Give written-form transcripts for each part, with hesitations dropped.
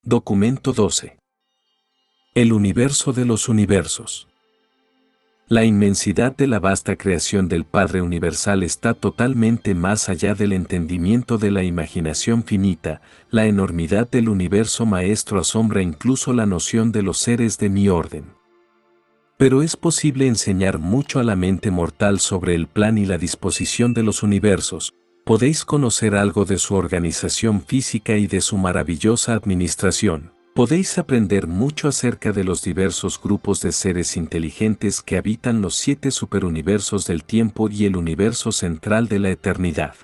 Documento 12. El universo de los universos. La inmensidad de la vasta creación del Padre Universal está totalmente más allá del entendimiento de la imaginación finita. La enormidad del universo maestro asombra incluso la noción de los seres de mi orden. Pero es posible enseñar mucho a la mente mortal sobre el plan y la disposición de los universos. Podéis conocer algo de su organización física y de su maravillosa administración. Podéis aprender mucho acerca de los diversos grupos de seres inteligentes que habitan los 7 superuniversos del tiempo y el universo central de la eternidad.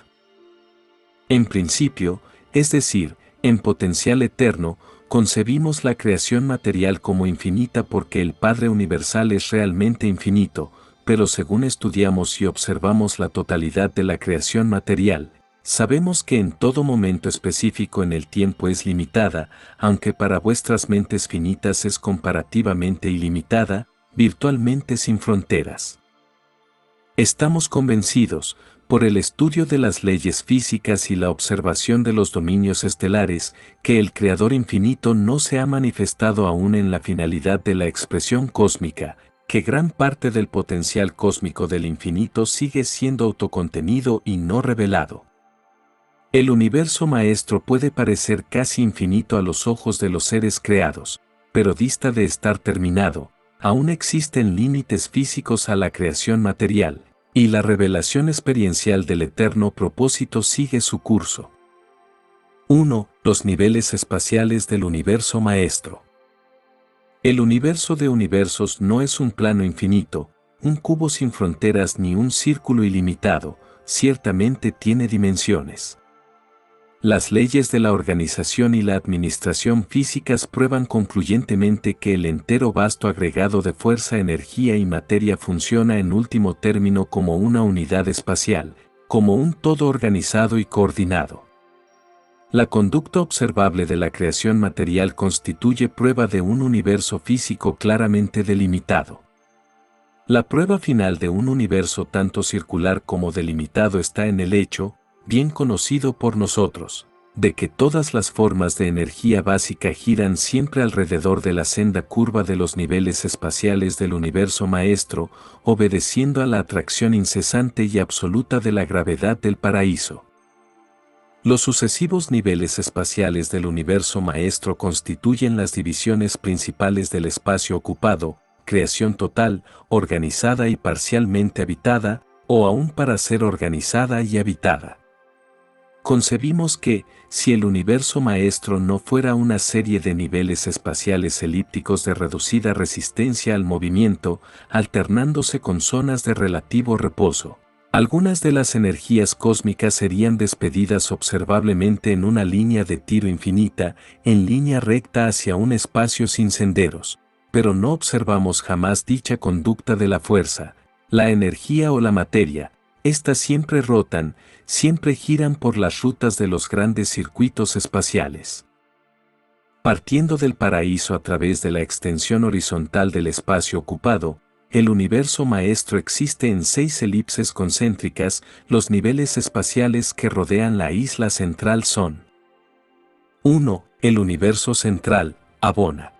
En principio, es decir, en potencial eterno, concebimos la creación material como infinita porque el Padre Universal es realmente infinito, pero según estudiamos y observamos la totalidad de la creación material, sabemos que en todo momento específico en el tiempo es limitada, aunque para vuestras mentes finitas es comparativamente ilimitada, virtualmente sin fronteras. Estamos convencidos, por el estudio de las leyes físicas y la observación de los dominios estelares, que el Creador infinito no se ha manifestado aún en la finalidad de la expresión cósmica, que gran parte del potencial cósmico del infinito sigue siendo autocontenido y no revelado. El universo maestro puede parecer casi infinito a los ojos de los seres creados, pero dista de estar terminado. Aún existen límites físicos a la creación material, y la revelación experiencial del eterno propósito sigue su curso. 1. Los niveles espaciales del universo maestro. El universo de universos no es un plano infinito, un cubo sin fronteras ni un círculo ilimitado, ciertamente tiene dimensiones. Las leyes de la organización y la administración físicas prueban concluyentemente que el entero vasto agregado de fuerza, energía y materia funciona en último término como una unidad espacial, como un todo organizado y coordinado. La conducta observable de la creación material constituye prueba de un universo físico claramente delimitado. La prueba final de un universo tanto circular como delimitado está en el hecho, bien conocido por nosotros, de que todas las formas de energía básica giran siempre alrededor de la senda curva de los niveles espaciales del universo maestro, obedeciendo a la atracción incesante y absoluta de la gravedad del paraíso. Los sucesivos niveles espaciales del universo maestro constituyen las divisiones principales del espacio ocupado, creación total, organizada y parcialmente habitada, o aún para ser organizada y habitada. Concebimos que, si el universo maestro no fuera una serie de niveles espaciales elípticos de reducida resistencia al movimiento, alternándose con zonas de relativo reposo, algunas de las energías cósmicas serían despedidas observablemente en una línea de tiro infinita, en línea recta hacia un espacio sin senderos, pero no observamos jamás dicha conducta de la fuerza, la energía o la materia. Estas siempre rotan, siempre giran por las rutas de los grandes circuitos espaciales. Partiendo del paraíso a través de la extensión horizontal del espacio ocupado, el universo maestro existe en 6 elipses concéntricas. Los niveles espaciales que rodean la isla central son: 1. El universo central, Abona.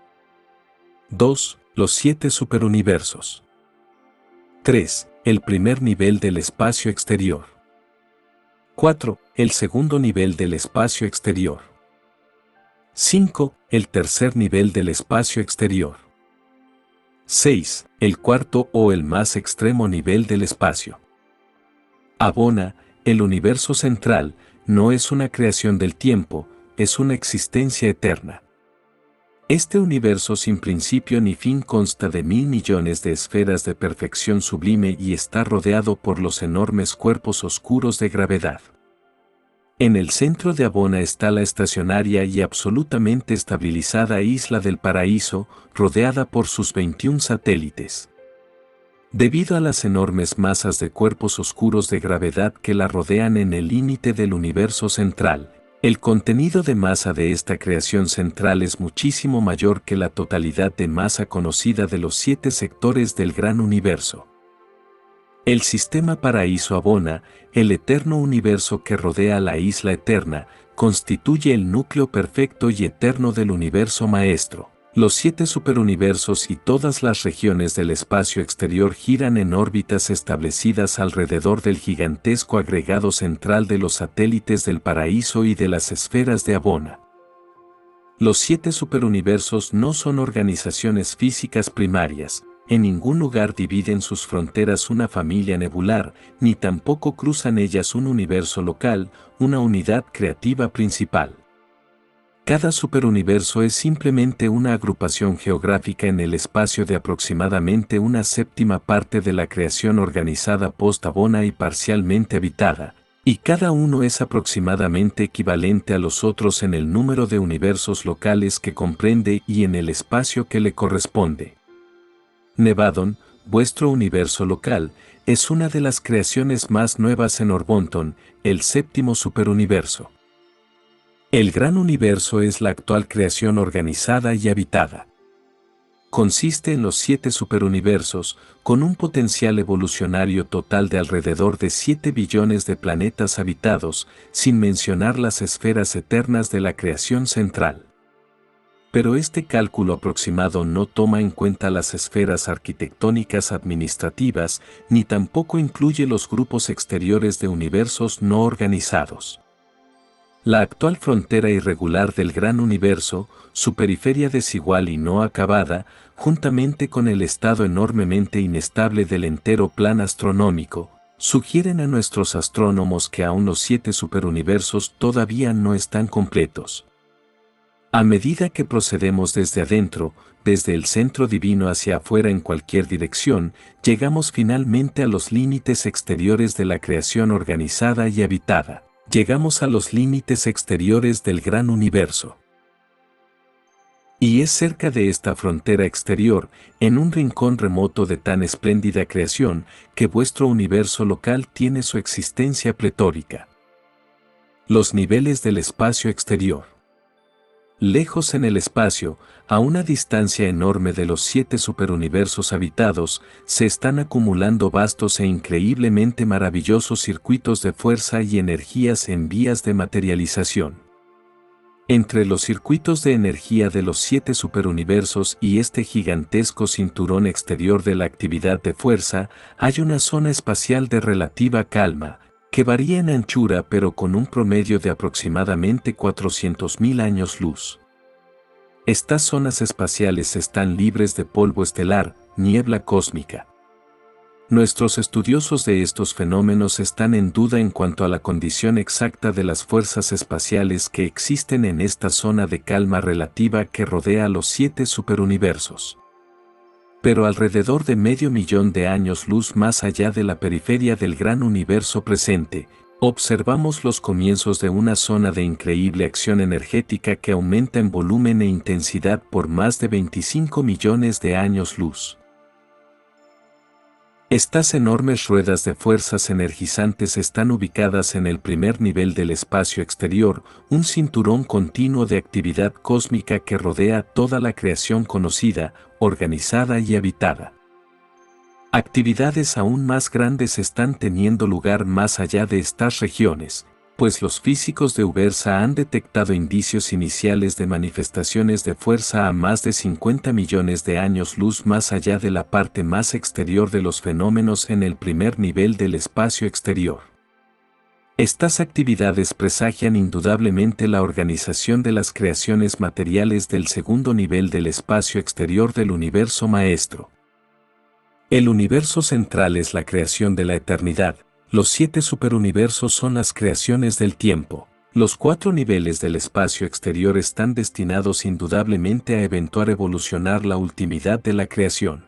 2. Los 7 superuniversos. 3. El primer nivel del espacio exterior. 4. El segundo nivel del espacio exterior. 5. El tercer nivel del espacio exterior. 6. El cuarto o el más extremo nivel del espacio. Abona, el universo central, no es una creación del tiempo, es una existencia eterna. Este universo sin principio ni fin consta de 1000 millones de esferas de perfección sublime y está rodeado por los enormes cuerpos oscuros de gravedad. En el centro de Abona está la estacionaria y absolutamente estabilizada isla del paraíso, rodeada por sus 21 satélites. Debido a las enormes masas de cuerpos oscuros de gravedad que la rodean en el límite del universo central, el contenido de masa de esta creación central es muchísimo mayor que la totalidad de masa conocida de los 7 sectores del gran universo. El sistema paraíso Abona, el eterno universo que rodea la isla eterna, constituye el núcleo perfecto y eterno del universo maestro. Los 7 superuniversos y todas las regiones del espacio exterior giran en órbitas establecidas alrededor del gigantesco agregado central de los satélites del paraíso y de las esferas de Abona. Los 7 superuniversos no son organizaciones físicas primarias, en ningún lugar dividen sus fronteras una familia nebular, ni tampoco cruzan ellas un universo local, una unidad creativa principal. Cada superuniverso es simplemente una agrupación geográfica en el espacio de aproximadamente una séptima parte de la creación organizada post-Abona y parcialmente habitada, y cada uno es aproximadamente equivalente a los otros en el número de universos locales que comprende y en el espacio que le corresponde. Nevadon, vuestro universo local, es una de las creaciones más nuevas en Orbonton, el séptimo superuniverso. El gran universo es la actual creación organizada y habitada. Consiste en los 7 superuniversos, con un potencial evolucionario total de alrededor de 7 billones de planetas habitados, sin mencionar las esferas eternas de la creación central. Pero este cálculo aproximado no toma en cuenta las esferas arquitectónicas administrativas, ni tampoco incluye los grupos exteriores de universos no organizados. La actual frontera irregular del gran universo, su periferia desigual y no acabada, juntamente con el estado enormemente inestable del entero plan astronómico, sugieren a nuestros astrónomos que aún los 7 superuniversos todavía no están completos. A medida que procedemos desde adentro, desde el centro divino hacia afuera en cualquier dirección, llegamos finalmente a los límites exteriores de la creación organizada y habitada. Llegamos a los límites exteriores del gran universo. Y es cerca de esta frontera exterior, en un rincón remoto de tan espléndida creación, que vuestro universo local tiene su existencia pletórica. Los niveles del espacio exterior. Lejos en el espacio, a una distancia enorme de los 7 superuniversos habitados, se están acumulando vastos e increíblemente maravillosos circuitos de fuerza y energías en vías de materialización. Entre los circuitos de energía de los 7 superuniversos y este gigantesco cinturón exterior de la actividad de fuerza, hay una zona espacial de relativa calma, que varía en anchura pero con un promedio de aproximadamente 400.000 años luz. Estas zonas espaciales están libres de polvo estelar, niebla cósmica. Nuestros estudiosos de estos fenómenos están en duda en cuanto a la condición exacta de las fuerzas espaciales que existen en esta zona de calma relativa que rodea a los 7 superuniversos. Pero alrededor de medio millón de años luz más allá de la periferia del gran universo presente, observamos los comienzos de una zona de increíble acción energética que aumenta en volumen e intensidad por más de 25 millones de años luz. Estas enormes ruedas de fuerzas energizantes están ubicadas en el primer nivel del espacio exterior, un cinturón continuo de actividad cósmica que rodea toda la creación conocida, organizada y habitada. Actividades aún más grandes están teniendo lugar más allá de estas regiones, pues los físicos de Ubersa han detectado indicios iniciales de manifestaciones de fuerza a más de 50 millones de años luz más allá de la parte más exterior de los fenómenos en el primer nivel del espacio exterior. Estas actividades presagian indudablemente la organización de las creaciones materiales del segundo nivel del espacio exterior del universo maestro. El universo central es la creación de la eternidad. Los 7 superuniversos son las creaciones del tiempo. Los 4 niveles del espacio exterior están destinados indudablemente a evolucionar la ultimidad de la creación.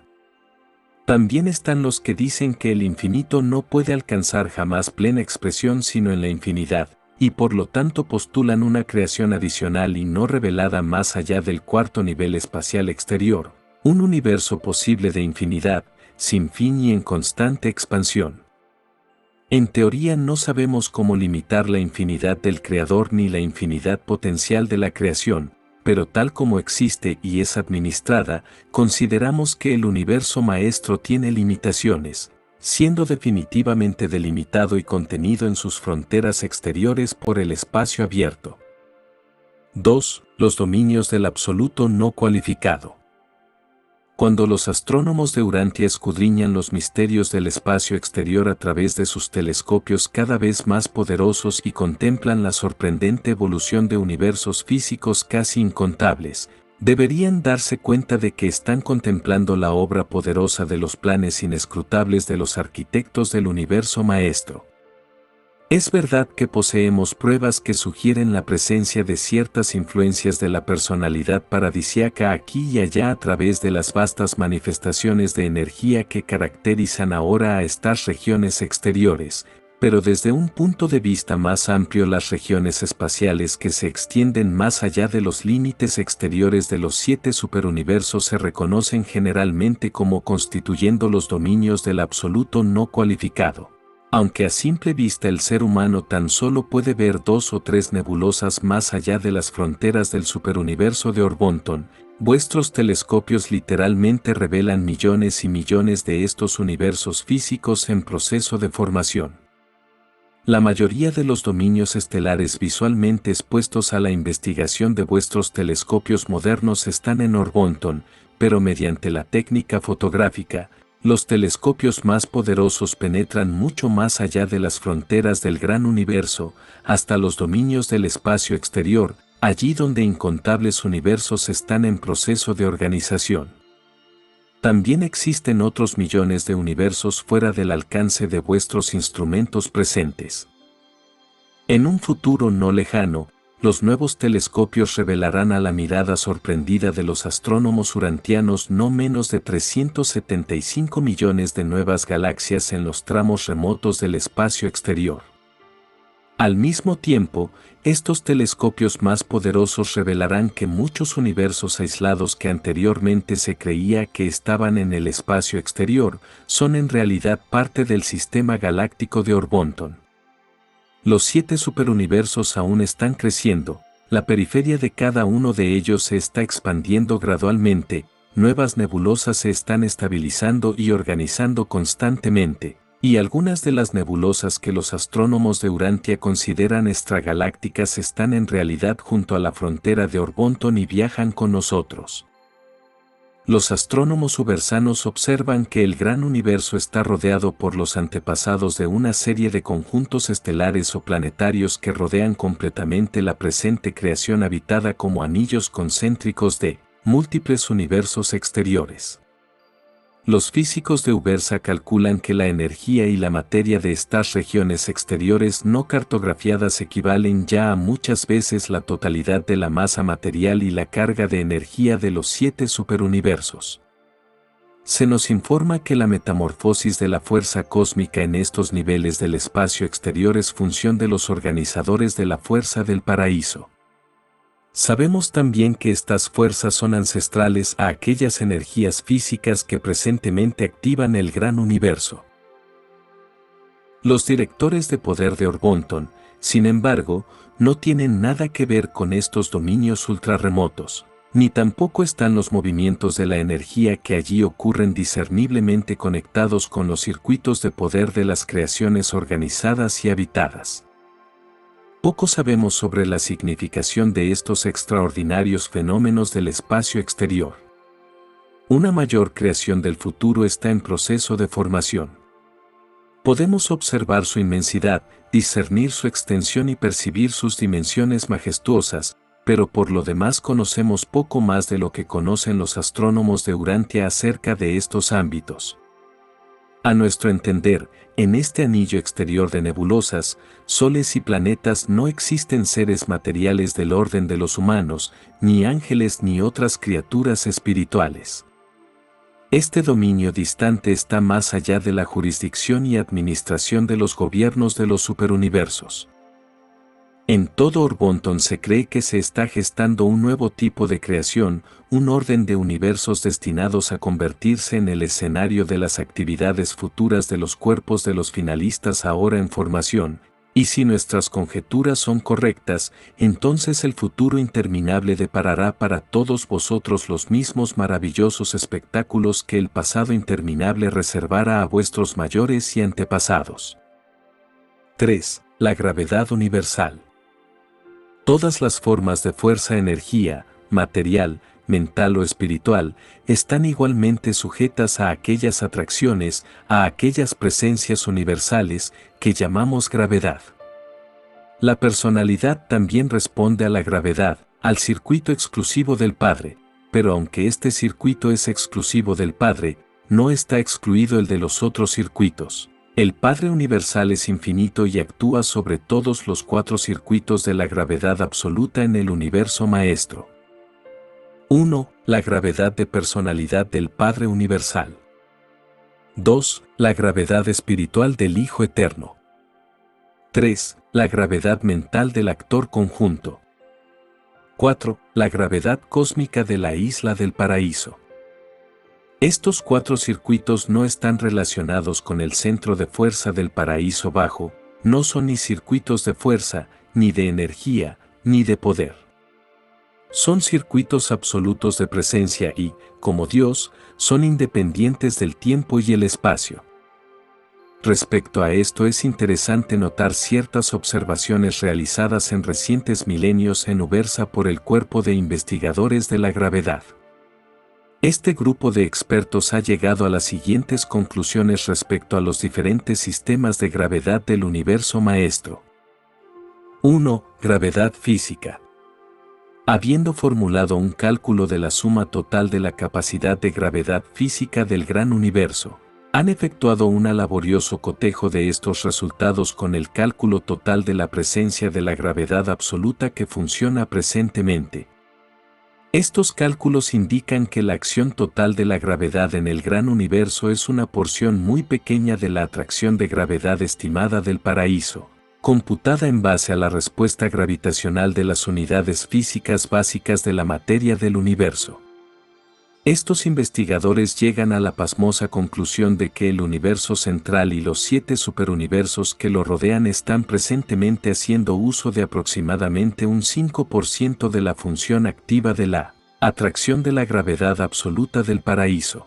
También están los que dicen que el infinito no puede alcanzar jamás plena expresión sino en la infinidad, y por lo tanto postulan una creación adicional y no revelada más allá del 4º nivel espacial exterior, un universo posible de infinidad, sin fin y en constante expansión. En teoría no sabemos cómo limitar la infinidad del Creador ni la infinidad potencial de la creación, pero tal como existe y es administrada, consideramos que el universo maestro tiene limitaciones, siendo definitivamente delimitado y contenido en sus fronteras exteriores por el espacio abierto. 2. Los dominios del absoluto no cualificado. Cuando los astrónomos de Urantia escudriñan los misterios del espacio exterior a través de sus telescopios cada vez más poderosos y contemplan la sorprendente evolución de universos físicos casi incontables, deberían darse cuenta de que están contemplando la obra poderosa de los planes inescrutables de los arquitectos del universo maestro. Es verdad que poseemos pruebas que sugieren la presencia de ciertas influencias de la personalidad paradisíaca aquí y allá a través de las vastas manifestaciones de energía que caracterizan ahora a estas regiones exteriores, pero desde un punto de vista más amplio las regiones espaciales que se extienden más allá de los límites exteriores de los 7 superuniversos se reconocen generalmente como constituyendo los dominios del absoluto no cualificado. Aunque a simple vista el ser humano tan solo puede ver 2 o 3 nebulosas más allá de las fronteras del superuniverso de Orbonton, vuestros telescopios literalmente revelan millones y millones de estos universos físicos en proceso de formación. La mayoría de los dominios estelares visualmente expuestos a la investigación de vuestros telescopios modernos están en Orbonton, pero mediante la técnica fotográfica, los telescopios más poderosos penetran mucho más allá de las fronteras del gran universo, hasta los dominios del espacio exterior, allí donde incontables universos están en proceso de organización. También existen otros millones de universos fuera del alcance de vuestros instrumentos presentes. En un futuro no lejano, los nuevos telescopios revelarán a la mirada sorprendida de los astrónomos urantianos no menos de 375 millones de nuevas galaxias en los tramos remotos del espacio exterior. Al mismo tiempo, estos telescopios más poderosos revelarán que muchos universos aislados que anteriormente se creía que estaban en el espacio exterior, son en realidad parte del sistema galáctico de Orbonton. Los 7 superuniversos aún están creciendo, la periferia de cada uno de ellos se está expandiendo gradualmente, nuevas nebulosas se están estabilizando y organizando constantemente, y algunas de las nebulosas que los astrónomos de Urantia consideran extragalácticas están en realidad junto a la frontera de Orbonton y viajan con nosotros. Los astrónomos ubersanos observan que el gran universo está rodeado por los antepasados de una serie de conjuntos estelares o planetarios que rodean completamente la presente creación habitada como anillos concéntricos de múltiples universos exteriores. Los físicos de Ubersa calculan que la energía y la materia de estas regiones exteriores no cartografiadas equivalen ya a muchas veces la totalidad de la masa material y la carga de energía de los 7 superuniversos. Se nos informa que la metamorfosis de la fuerza cósmica en estos niveles del espacio exterior es función de los organizadores de la fuerza del paraíso. Sabemos también que estas fuerzas son ancestrales a aquellas energías físicas que presentemente activan el gran universo. Los directores de poder de Orbonton, sin embargo, no tienen nada que ver con estos dominios ultrarremotos, ni tampoco están los movimientos de la energía que allí ocurren discerniblemente conectados con los circuitos de poder de las creaciones organizadas y habitadas. Poco sabemos sobre la significación de estos extraordinarios fenómenos del espacio exterior. Una mayor creación del futuro está en proceso de formación. Podemos observar su inmensidad, discernir su extensión y percibir sus dimensiones majestuosas, pero por lo demás conocemos poco más de lo que conocen los astrónomos de Urantia acerca de estos ámbitos. A nuestro entender, en este anillo exterior de nebulosas, soles y planetas no existen seres materiales del orden de los humanos, ni ángeles ni otras criaturas espirituales. Este dominio distante está más allá de la jurisdicción y administración de los gobiernos de los superuniversos. En todo Orbonton se cree que se está gestando un nuevo tipo de creación, un orden de universos destinados a convertirse en el escenario de las actividades futuras de los cuerpos de los finalistas ahora en formación, Y si nuestras conjeturas son correctas, entonces el futuro interminable deparará para todos vosotros los mismos maravillosos espectáculos que el pasado interminable reservara a vuestros mayores y antepasados. 3. La gravedad universal. Todas las formas de fuerza, energía, material, mental o espiritual, están igualmente sujetas a aquellas atracciones, a aquellas presencias universales que llamamos gravedad. La personalidad también responde a la gravedad, al circuito exclusivo del Padre, pero aunque este circuito es exclusivo del Padre, no está excluido el de los otros circuitos. El Padre Universal es infinito y actúa sobre todos los 4 circuitos de la gravedad absoluta en el universo maestro. 1. La gravedad de personalidad del Padre Universal. 2. La gravedad espiritual del Hijo Eterno. 3. La gravedad mental del actor conjunto. 4. La gravedad cósmica de la isla del paraíso. Estos 4 circuitos no están relacionados con el centro de fuerza del paraíso bajo, no son ni circuitos de fuerza, ni de energía, ni de poder. Son circuitos absolutos de presencia y, como Dios, son independientes del tiempo y el espacio. Respecto a esto es interesante notar ciertas observaciones realizadas en recientes milenios en Ubersa por el Cuerpo de Investigadores de la Gravedad. Este grupo de expertos ha llegado a las siguientes conclusiones respecto a los diferentes sistemas de gravedad del universo maestro. 1. Gravedad física. Habiendo formulado un cálculo de la suma total de la capacidad de gravedad física del gran universo, han efectuado un laborioso cotejo de estos resultados con el cálculo total de la presencia de la gravedad absoluta que funciona presentemente. Estos cálculos indican que la acción total de la gravedad en el gran universo es una porción muy pequeña de la atracción de gravedad estimada del paraíso, computada en base a la respuesta gravitacional de las unidades físicas básicas de la materia del universo. Estos investigadores llegan a la pasmosa conclusión de que el universo central y los 7 superuniversos que lo rodean están presentemente haciendo uso de aproximadamente un 5% de la función activa de la atracción de la gravedad absoluta del paraíso.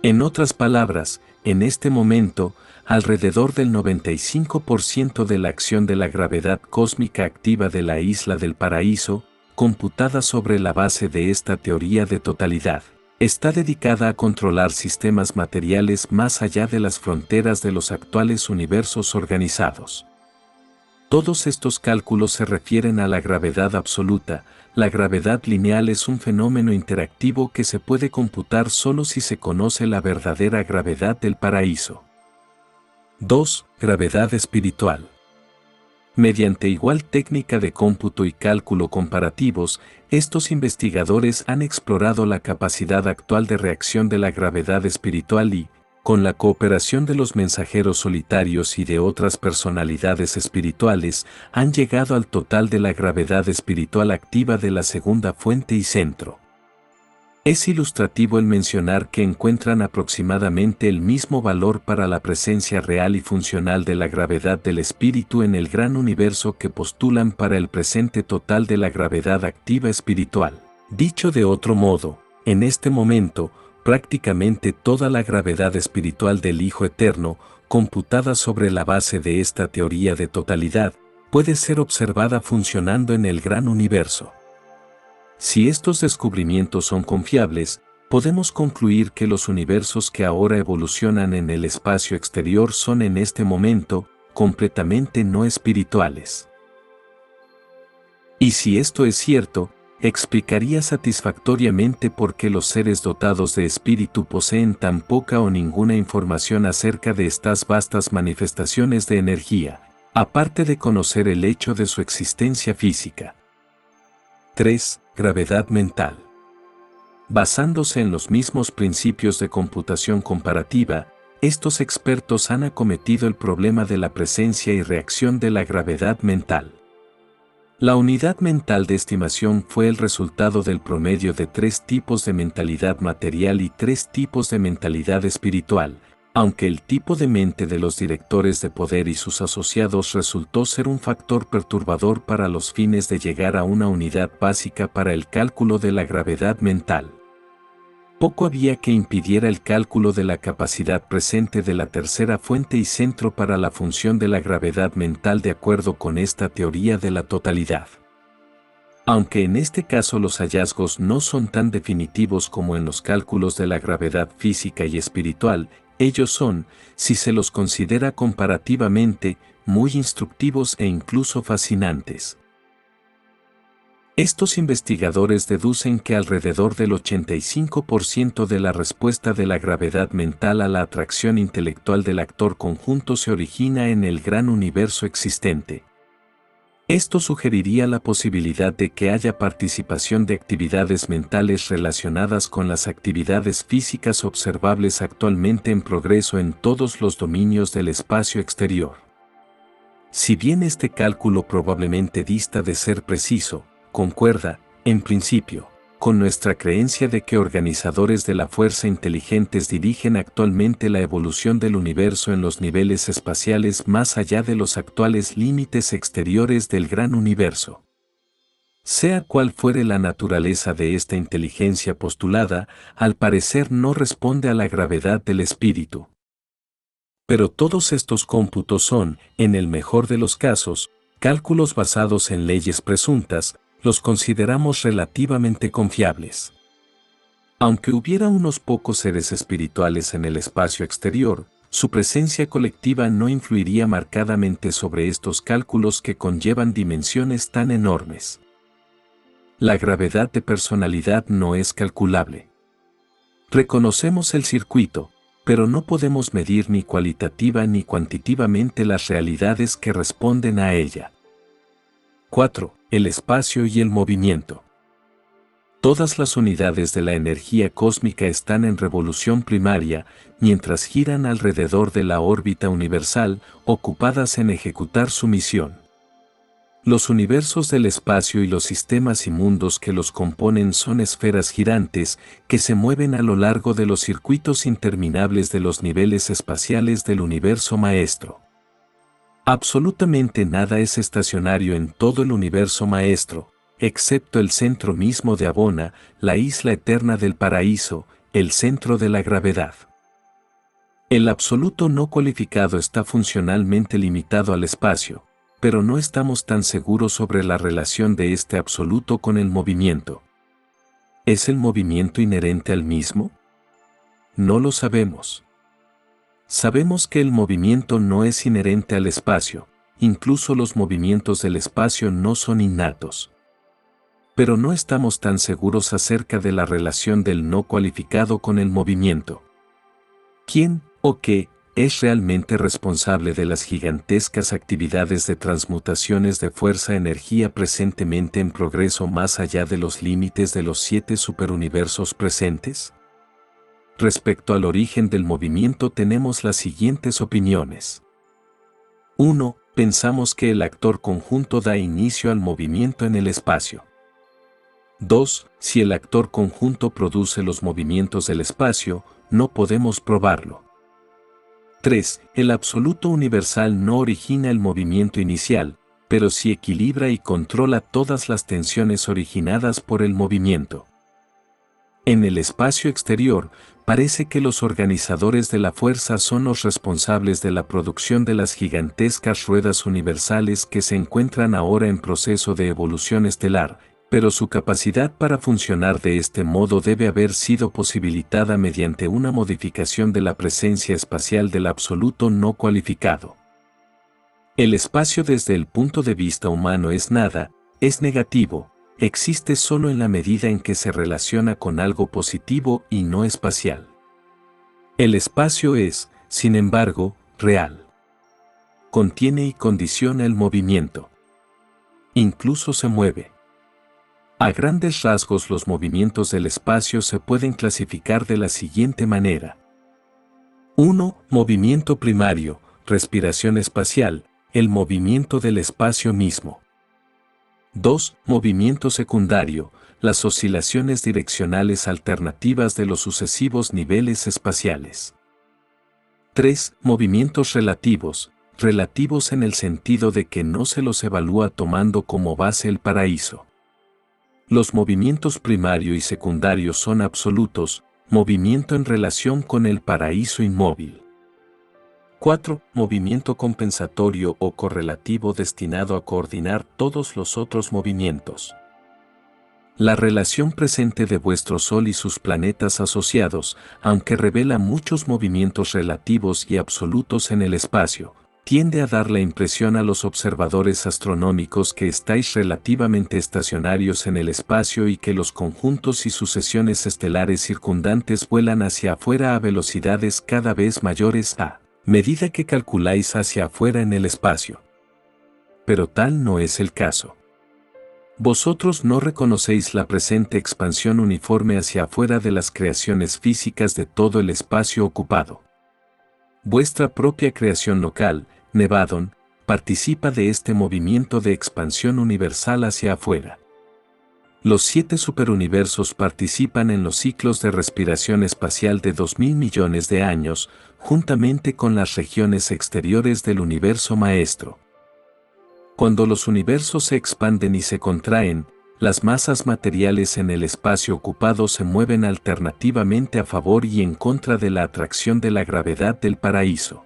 En otras palabras, en este momento, alrededor del 95% de la acción de la gravedad cósmica activa de la isla del paraíso, computada sobre la base de esta teoría de totalidad, está dedicada a controlar sistemas materiales más allá de las fronteras de los actuales universos organizados. Todos estos cálculos se refieren a la gravedad absoluta. La gravedad lineal es un fenómeno interactivo que se puede computar solo si se conoce la verdadera gravedad del paraíso. 2. Gravedad espiritual. Mediante igual técnica de cómputo y cálculo comparativos, estos investigadores han explorado la capacidad actual de reacción de la gravedad espiritual y, con la cooperación de los mensajeros solitarios y de otras personalidades espirituales, han llegado al total de la gravedad espiritual activa de la segunda fuente y centro. Es ilustrativo el mencionar que encuentran aproximadamente el mismo valor para la presencia real y funcional de la gravedad del espíritu en el gran universo que postulan para el presente total de la gravedad activa espiritual. Dicho de otro modo, en este momento, prácticamente toda la gravedad espiritual del Hijo Eterno, computada sobre la base de esta teoría de totalidad, puede ser observada funcionando en el gran universo. Si estos descubrimientos son confiables, podemos concluir que los universos que ahora evolucionan en el espacio exterior son en este momento completamente no espirituales. Y si esto es cierto, explicaría satisfactoriamente por qué los seres dotados de espíritu poseen tan poca o ninguna información acerca de estas vastas manifestaciones de energía, aparte de conocer el hecho de su existencia física. 3. Gravedad mental. Basándose en los mismos principios de computación comparativa, estos expertos han acometido el problema de la presencia y reacción de la gravedad mental. La unidad mental de estimación fue el resultado del promedio de 3 tipos de mentalidad material y 3 tipos de mentalidad espiritual, Aunque el tipo de mente de los directores de poder y sus asociados resultó ser un factor perturbador para los fines de llegar a una unidad básica para el cálculo de la gravedad mental, poco había que impidiera el cálculo de la capacidad presente de la tercera fuente y centro para la función de la gravedad mental de acuerdo con esta teoría de la totalidad. Aunque en este caso los hallazgos no son tan definitivos como en los cálculos de la gravedad física y espiritual, ellos son, si se los considera comparativamente, muy instructivos e incluso fascinantes. Estos investigadores deducen que alrededor del 85% de la respuesta de la gravedad mental a la atracción intelectual del actor conjunto se origina en el gran universo existente. Esto sugeriría la posibilidad de que haya participación de actividades mentales relacionadas con las actividades físicas observables actualmente en progreso en todos los dominios del espacio exterior. Si bien este cálculo probablemente dista de ser preciso, concuerda, en principio, con nuestra creencia de que organizadores de la fuerza inteligentes dirigen actualmente la evolución del universo en los niveles espaciales más allá de los actuales límites exteriores del gran universo. Sea cual fuere la naturaleza de esta inteligencia postulada, al parecer no responde a la gravedad del espíritu. Pero todos estos cómputos son, en el mejor de los casos, cálculos basados en leyes presuntas, los consideramos relativamente confiables. Aunque hubiera unos pocos seres espirituales en el espacio exterior, su presencia colectiva no influiría marcadamente sobre estos cálculos que conllevan dimensiones tan enormes. La gravedad de personalidad no es calculable. Reconocemos el circuito, pero no podemos medir ni cualitativa ni cuantitativamente las realidades que responden a ella. 4. El espacio y el movimiento. Todas las unidades de la energía cósmica están en revolución primaria, mientras giran alrededor de la órbita universal, ocupadas en ejecutar su misión. Los universos del espacio y los sistemas y mundos que los componen son esferas girantes que se mueven a lo largo de los circuitos interminables de los niveles espaciales del universo maestro. Absolutamente nada es estacionario en todo el universo maestro, excepto el centro mismo de Abona, la isla eterna del paraíso, el centro de la gravedad. El absoluto no cualificado está funcionalmente limitado al espacio, pero no estamos tan seguros sobre la relación de este absoluto con el movimiento. ¿Es el movimiento inherente al mismo? No lo sabemos. Sabemos que el movimiento no es inherente al espacio, incluso los movimientos del espacio no son innatos. Pero no estamos tan seguros acerca de la relación del no cualificado con el movimiento. ¿Quién o qué es realmente responsable de las gigantescas actividades de transmutaciones de fuerza-energía presentemente en progreso más allá de los límites de los 7 superuniversos presentes? Respecto al origen del movimiento tenemos las siguientes opiniones. 1. Pensamos que el actor conjunto da inicio al movimiento en el espacio. 2. Si el actor conjunto produce los movimientos del espacio, no podemos probarlo. 3. El absoluto universal no origina el movimiento inicial, pero sí equilibra y controla todas las tensiones originadas por el movimiento. En el espacio exterior, parece que los organizadores de la fuerza son los responsables de la producción de las gigantescas ruedas universales que se encuentran ahora en proceso de evolución estelar, pero su capacidad para funcionar de este modo debe haber sido posibilitada mediante una modificación de la presencia espacial del absoluto no cualificado. El espacio desde el punto de vista humano es nada, es negativo, existe solo en la medida en que se relaciona con algo positivo y no espacial. El espacio es, sin embargo, real. Contiene y condiciona el movimiento. Incluso se mueve. A grandes rasgos los movimientos del espacio se pueden clasificar de la siguiente manera. 1. Movimiento primario, respiración espacial, el movimiento del espacio mismo. 2. Movimiento secundario, las oscilaciones direccionales alternativas de los sucesivos niveles espaciales. 3. Movimientos relativos. Relativos en el sentido de que no se los evalúa tomando como base el paraíso. Los movimientos primario y secundario son absolutos, movimiento en relación con el paraíso inmóvil. 4. Movimiento compensatorio o correlativo destinado a coordinar todos los otros movimientos. La relación presente de vuestro Sol y sus planetas asociados, aunque revela muchos movimientos relativos y absolutos en el espacio, tiende a dar la impresión a los observadores astronómicos que estáis relativamente estacionarios en el espacio y que los conjuntos y sucesiones estelares circundantes vuelan hacia afuera a velocidades cada vez mayores a medida que calculáis hacia afuera en el espacio. Pero tal no es el caso. Vosotros no reconocéis la presente expansión uniforme hacia afuera de las creaciones físicas de todo el espacio ocupado. Vuestra propia creación local, Nevadon, participa de este movimiento de expansión universal hacia afuera. Los 7 superuniversos participan en los ciclos de respiración espacial de 2000 millones de años, juntamente con las regiones exteriores del universo maestro. Cuando los universos se expanden y se contraen, las masas materiales en el espacio ocupado se mueven alternativamente a favor y en contra de la atracción de la gravedad del paraíso.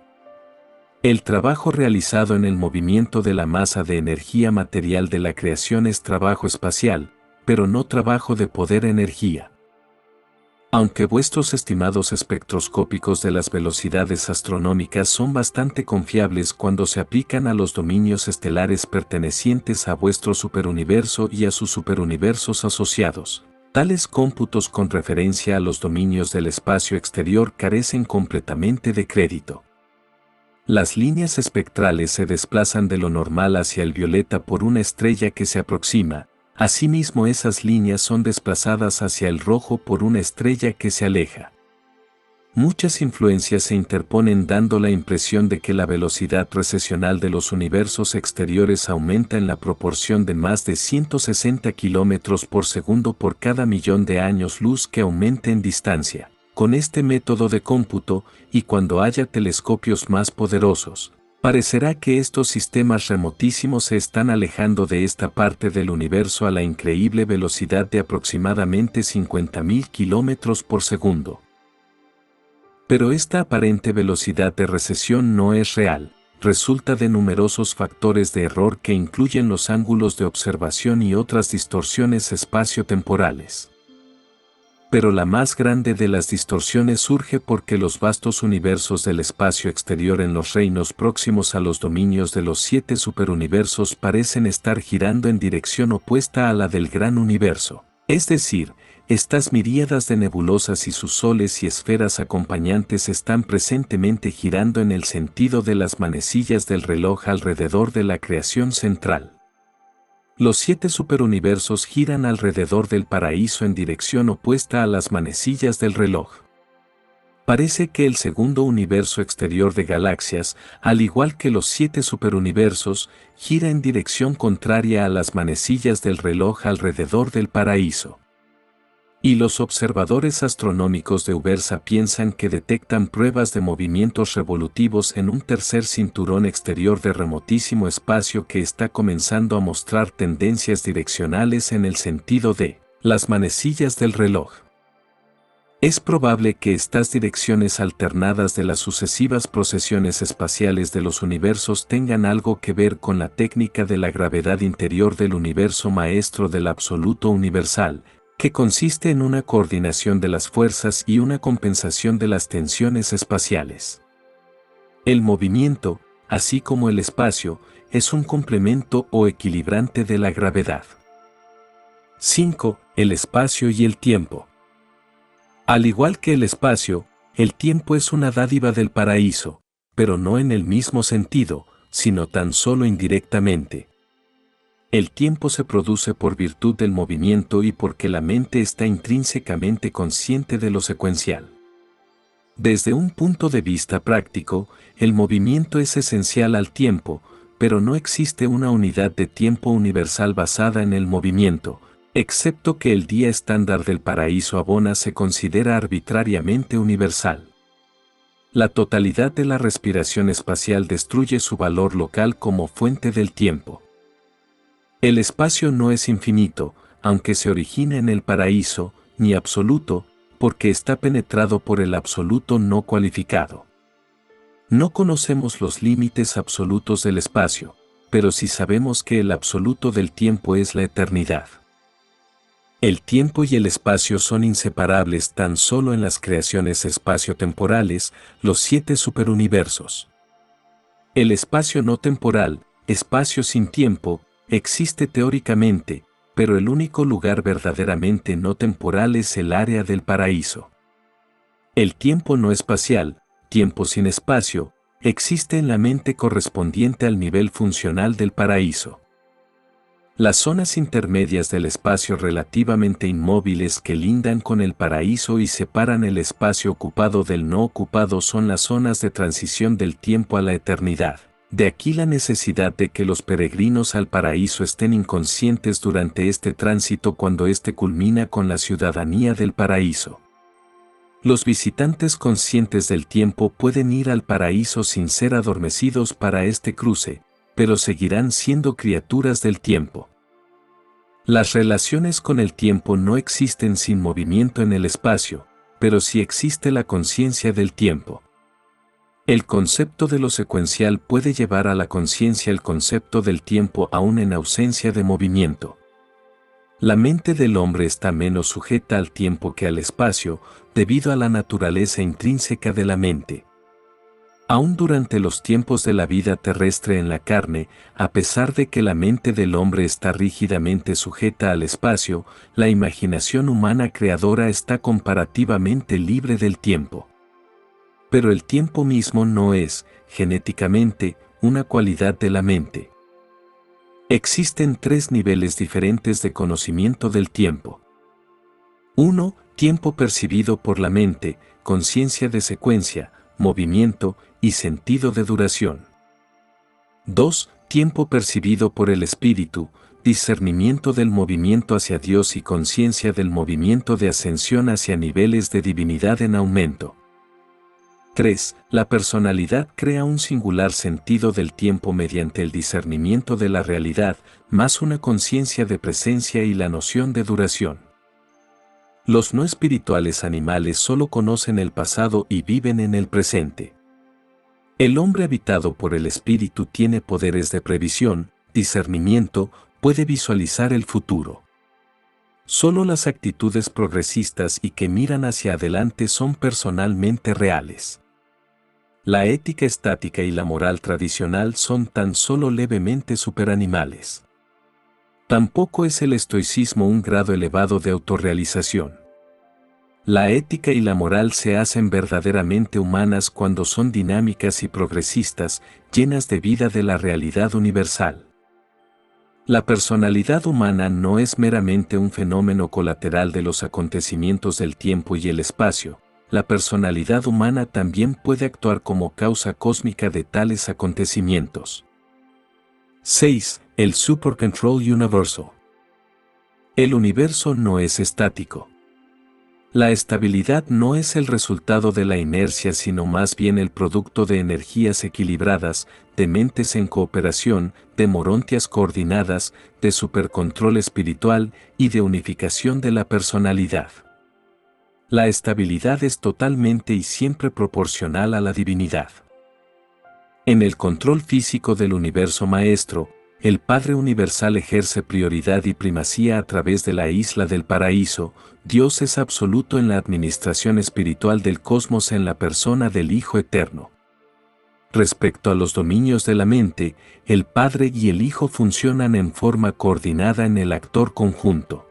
El trabajo realizado en el movimiento de la masa de energía material de la creación es trabajo espacial, pero no trabajo de poder-energía. Aunque vuestros estimados espectroscópicos de las velocidades astronómicas son bastante confiables cuando se aplican a los dominios estelares pertenecientes a vuestro superuniverso y a sus superuniversos asociados, tales cómputos con referencia a los dominios del espacio exterior carecen completamente de crédito. Las líneas espectrales se desplazan de lo normal hacia el violeta por una estrella que se aproxima. Asimismo, esas líneas son desplazadas hacia el rojo por una estrella que se aleja. Muchas influencias se interponen dando la impresión de que la velocidad recesional de los universos exteriores aumenta en la proporción de más de 160 km por segundo por cada millón de años luz que aumente en distancia. Con este método de cómputo, y cuando haya telescopios más poderosos, parecerá que estos sistemas remotísimos se están alejando de esta parte del universo a la increíble velocidad de aproximadamente 50.000 km por segundo. Pero esta aparente velocidad de recesión no es real, resulta de numerosos factores de error que incluyen los ángulos de observación y otras distorsiones espaciotemporales. Pero la más grande de las distorsiones surge porque los vastos universos del espacio exterior en los reinos próximos a los dominios de los 7 superuniversos parecen estar girando en dirección opuesta a la del gran universo. Es decir, estas miríadas de nebulosas y sus soles y esferas acompañantes están presentemente girando en el sentido de las manecillas del reloj alrededor de la creación central. Los 7 superuniversos giran alrededor del paraíso en dirección opuesta a las manecillas del reloj. Parece que el segundo universo exterior de galaxias, al igual que los 7 superuniversos, gira en dirección contraria a las manecillas del reloj alrededor del paraíso. Y los observadores astronómicos de Ubersa piensan que detectan pruebas de movimientos revolutivos en un tercer cinturón exterior de remotísimo espacio que está comenzando a mostrar tendencias direccionales en el sentido de las manecillas del reloj. Es probable que estas direcciones alternadas de las sucesivas procesiones espaciales de los universos tengan algo que ver con la técnica de la gravedad interior del universo maestro del absoluto universal, que consiste en una coordinación de las fuerzas y una compensación de las tensiones espaciales. El movimiento, así como el espacio, es un complemento o equilibrante de la gravedad. 5. El espacio y el tiempo. Al igual que el espacio, el tiempo es una dádiva del paraíso, pero no en el mismo sentido, sino tan solo indirectamente. El tiempo se produce por virtud del movimiento y porque la mente está intrínsecamente consciente de lo secuencial. Desde un punto de vista práctico, el movimiento es esencial al tiempo, pero no existe una unidad de tiempo universal basada en el movimiento, excepto que el día estándar del paraíso Abona se considera arbitrariamente universal. La totalidad de la respiración espacial destruye su valor local como fuente del tiempo. El espacio no es infinito, aunque se origina en el paraíso, ni absoluto, porque está penetrado por el absoluto no cualificado. No conocemos los límites absolutos del espacio, pero sí sabemos que el absoluto del tiempo es la eternidad. El tiempo y el espacio son inseparables tan solo en las creaciones espaciotemporales, los 7 superuniversos. El espacio no temporal, espacio sin tiempo, existe teóricamente, pero el único lugar verdaderamente no temporal es el área del paraíso. El tiempo no espacial, tiempo sin espacio, existe en la mente correspondiente al nivel funcional del paraíso. Las zonas intermedias del espacio relativamente inmóviles que lindan con el paraíso y separan el espacio ocupado del no ocupado son las zonas de transición del tiempo a la eternidad. De aquí la necesidad de que los peregrinos al paraíso estén inconscientes durante este tránsito cuando éste culmina con la ciudadanía del paraíso. Los visitantes conscientes del tiempo pueden ir al paraíso sin ser adormecidos para este cruce, pero seguirán siendo criaturas del tiempo. Las relaciones con el tiempo no existen sin movimiento en el espacio, pero sí existe la conciencia del tiempo. El concepto de lo secuencial puede llevar a la conciencia el concepto del tiempo aún en ausencia de movimiento. La mente del hombre está menos sujeta al tiempo que al espacio, debido a la naturaleza intrínseca de la mente. Aún durante los tiempos de la vida terrestre en la carne, a pesar de que la mente del hombre está rígidamente sujeta al espacio, la imaginación humana creadora está comparativamente libre del tiempo. Pero el tiempo mismo no es, genéticamente, una cualidad de la mente. Existen 3 niveles diferentes de conocimiento del tiempo. 1. Tiempo percibido por la mente, conciencia de secuencia, movimiento y sentido de duración. 2. Tiempo percibido por el espíritu, discernimiento del movimiento hacia Dios y conciencia del movimiento de ascensión hacia niveles de divinidad en aumento. 3. La personalidad crea un singular sentido del tiempo mediante el discernimiento de la realidad, más una conciencia de presencia y la noción de duración. Los no espirituales animales solo conocen el pasado y viven en el presente. El hombre habitado por el espíritu tiene poderes de previsión, discernimiento, puede visualizar el futuro. Solo las actitudes progresistas y que miran hacia adelante son personalmente reales. La ética estática y la moral tradicional son tan solo levemente superanimales. Tampoco es el estoicismo un grado elevado de autorrealización. La ética y la moral se hacen verdaderamente humanas cuando son dinámicas y progresistas, llenas de vida de la realidad universal. La personalidad humana no es meramente un fenómeno colateral de los acontecimientos del tiempo y el espacio. La personalidad humana también puede actuar como causa cósmica de tales acontecimientos. 6. El Super Control Universal. El universo no es estático. La estabilidad no es el resultado de la inercia sino más bien el producto de energías equilibradas, de mentes en cooperación, de morontias coordinadas, de supercontrol espiritual y de unificación de la personalidad. La estabilidad es totalmente y siempre proporcional a la divinidad. En el control físico del universo maestro, el Padre Universal ejerce prioridad y primacía a través de la isla del paraíso. Dios es absoluto en la administración espiritual del cosmos en la persona del Hijo Eterno. Respecto a los dominios de la mente, el Padre y el Hijo funcionan en forma coordinada en el actor conjunto.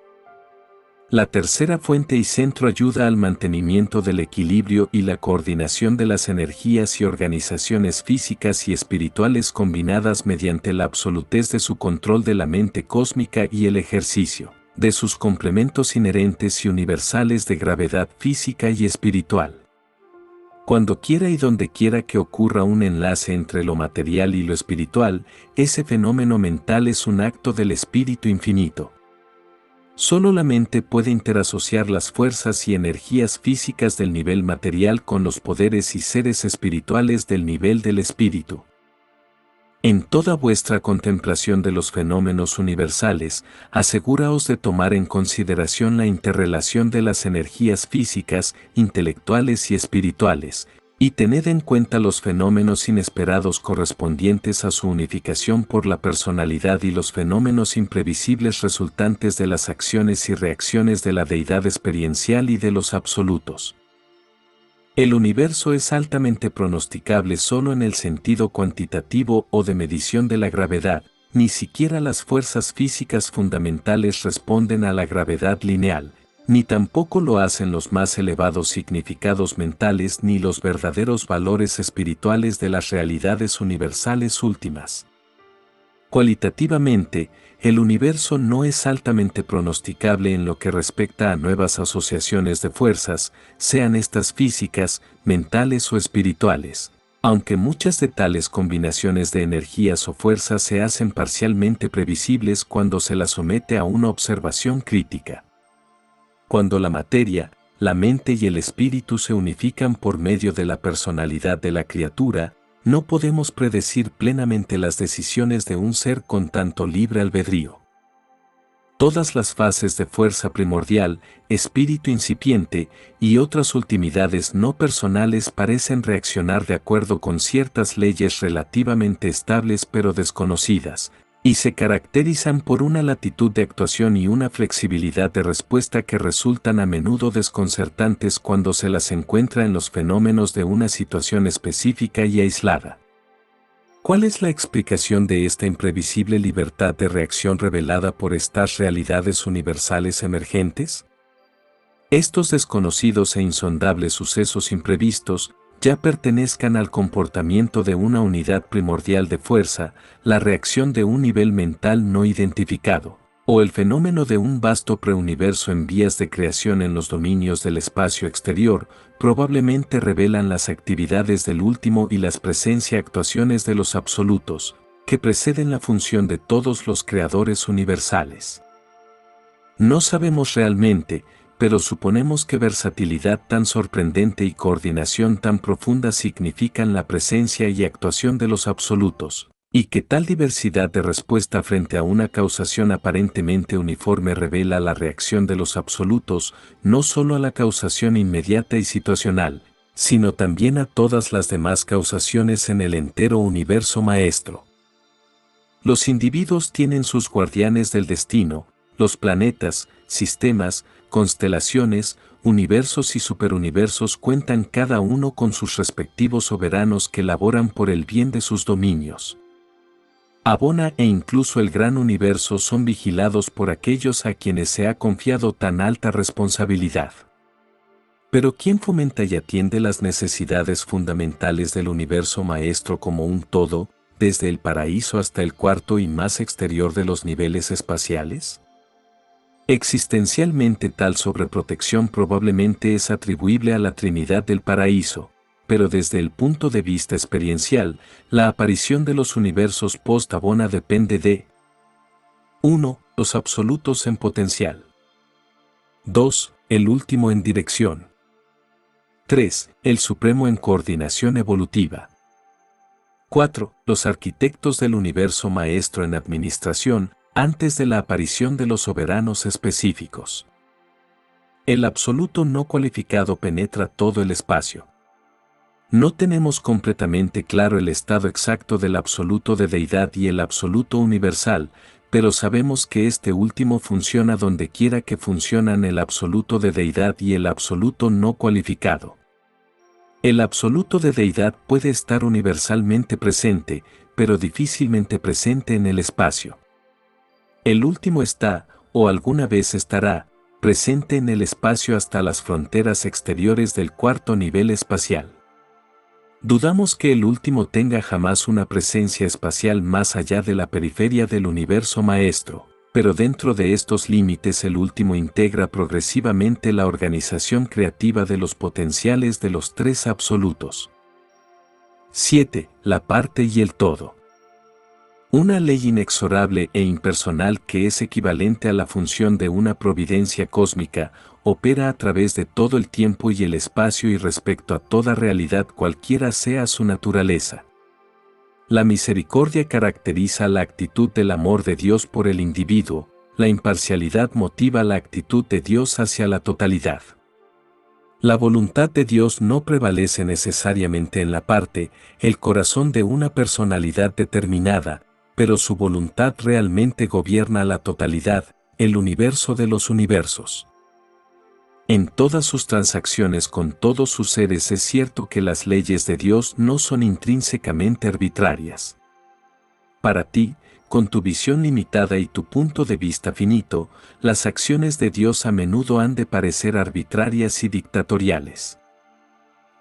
La tercera fuente y centro ayuda al mantenimiento del equilibrio y la coordinación de las energías y organizaciones físicas y espirituales combinadas mediante la absolutez de su control de la mente cósmica y el ejercicio de sus complementos inherentes y universales de gravedad física y espiritual. Cuando quiera y donde quiera que ocurra un enlace entre lo material y lo espiritual, ese fenómeno mental es un acto del Espíritu Infinito. Solo la mente puede interasociar las fuerzas y energías físicas del nivel material con los poderes y seres espirituales del nivel del espíritu. En toda vuestra contemplación de los fenómenos universales, asegúraos de tomar en consideración la interrelación de las energías físicas, intelectuales y espirituales, y tened en cuenta los fenómenos inesperados correspondientes a su unificación por la personalidad y los fenómenos imprevisibles resultantes de las acciones y reacciones de la deidad experiencial y de los absolutos. El universo es altamente pronosticable solo en el sentido cuantitativo o de medición de la gravedad, ni siquiera las fuerzas físicas fundamentales responden a la gravedad lineal, ni tampoco lo hacen los más elevados significados mentales ni los verdaderos valores espirituales de las realidades universales últimas. Cualitativamente, el universo no es altamente pronosticable en lo que respecta a nuevas asociaciones de fuerzas, sean estas físicas, mentales o espirituales, aunque muchas de tales combinaciones de energías o fuerzas se hacen parcialmente previsibles cuando se las somete a una observación crítica. Cuando la materia, la mente y el espíritu se unifican por medio de la personalidad de la criatura, no podemos predecir plenamente las decisiones de un ser con tanto libre albedrío. Todas las fases de fuerza primordial, espíritu incipiente y otras ultimidades no personales parecen reaccionar de acuerdo con ciertas leyes relativamente estables pero desconocidas, y se caracterizan por una latitud de actuación y una flexibilidad de respuesta que resultan a menudo desconcertantes cuando se las encuentra en los fenómenos de una situación específica y aislada. ¿Cuál es la explicación de esta imprevisible libertad de reacción revelada por estas realidades universales emergentes? Estos desconocidos e insondables sucesos imprevistos ya pertenezcan al comportamiento de una unidad primordial de fuerza, la reacción de un nivel mental no identificado, o el fenómeno de un vasto preuniverso en vías de creación en los dominios del espacio exterior, probablemente revelan las actividades del último y las actuaciones de los absolutos, que preceden la función de todos los creadores universales. No sabemos realmente, pero suponemos que versatilidad tan sorprendente y coordinación tan profunda significan la presencia y actuación de los absolutos, y que tal diversidad de respuesta frente a una causación aparentemente uniforme revela la reacción de los absolutos, no solo a la causación inmediata y situacional, sino también a todas las demás causaciones en el entero universo maestro. Los individuos tienen sus guardianes del destino, los planetas, sistemas, constelaciones, universos y superuniversos cuentan cada uno con sus respectivos soberanos que laboran por el bien de sus dominios. Abona e incluso el gran universo son vigilados por aquellos a quienes se ha confiado tan alta responsabilidad. Pero ¿quién fomenta y atiende las necesidades fundamentales del universo maestro como un todo, desde el paraíso hasta el cuarto y más exterior de los niveles espaciales? Existencialmente tal sobreprotección probablemente es atribuible a la Trinidad del Paraíso, pero desde el punto de vista experiencial, la aparición de los universos post-Abona depende de 1. Los absolutos en potencial. 2. El último en dirección. 3. El supremo en coordinación evolutiva. 4. Los arquitectos del universo maestro en administración, antes de la aparición de los soberanos específicos. El absoluto no cualificado penetra todo el espacio. No tenemos completamente claro el estado exacto del absoluto de deidad y el absoluto universal, pero sabemos que este último funciona donde quiera que funcionan el absoluto de deidad y el absoluto no cualificado. El absoluto de deidad puede estar universalmente presente, pero difícilmente presente en el espacio. El último está, o alguna vez estará, presente en el espacio hasta las fronteras exteriores del cuarto nivel espacial. Dudamos que el último tenga jamás una presencia espacial más allá de la periferia del universo maestro, pero dentro de estos límites el último integra progresivamente la organización creativa de los potenciales de los tres absolutos. 7. La parte y el todo. Una ley inexorable e impersonal que es equivalente a la función de una providencia cósmica, opera a través de todo el tiempo y el espacio y respecto a toda realidad cualquiera sea su naturaleza. La misericordia caracteriza la actitud del amor de Dios por el individuo, la imparcialidad motiva la actitud de Dios hacia la totalidad. La voluntad de Dios no prevalece necesariamente en la parte, el corazón de una personalidad determinada, pero su voluntad realmente gobierna la totalidad, el universo de los universos. En todas sus transacciones con todos sus seres es cierto que las leyes de Dios no son intrínsecamente arbitrarias. Para ti, con tu visión limitada y tu punto de vista finito, las acciones de Dios a menudo han de parecer arbitrarias y dictatoriales.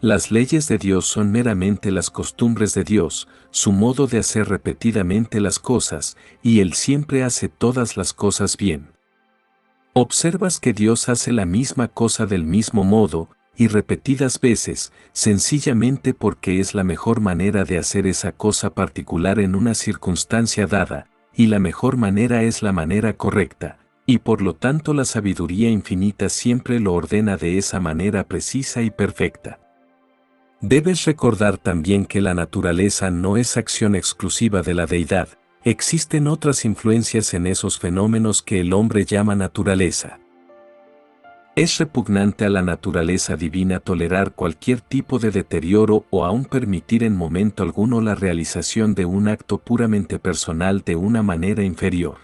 Las leyes de Dios son meramente las costumbres de Dios, su modo de hacer repetidamente las cosas, y Él siempre hace todas las cosas bien. Observas que Dios hace la misma cosa del mismo modo, y repetidas veces, sencillamente porque es la mejor manera de hacer esa cosa particular en una circunstancia dada, y la mejor manera es la manera correcta, y por lo tanto la sabiduría infinita siempre lo ordena de esa manera precisa y perfecta. Debes recordar también que la naturaleza no es acción exclusiva de la deidad, existen otras influencias en esos fenómenos que el hombre llama naturaleza. Es repugnante a la naturaleza divina tolerar cualquier tipo de deterioro o aún permitir en momento alguno la realización de un acto puramente personal de una manera inferior.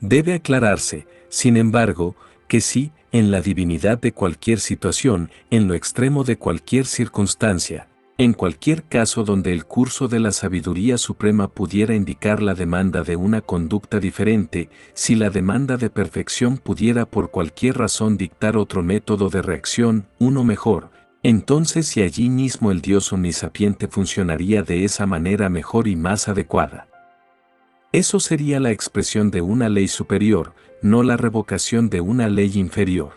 Debe aclararse, sin embargo, que sí, en la divinidad de cualquier situación, en lo extremo de cualquier circunstancia, en cualquier caso donde el curso de la sabiduría suprema pudiera indicar la demanda de una conducta diferente, si la demanda de perfección pudiera por cualquier razón dictar otro método de reacción, uno mejor, entonces y allí mismo el Dios omnisapiente funcionaría de esa manera mejor y más adecuada. Eso sería la expresión de una ley superior, no la revocación de una ley inferior.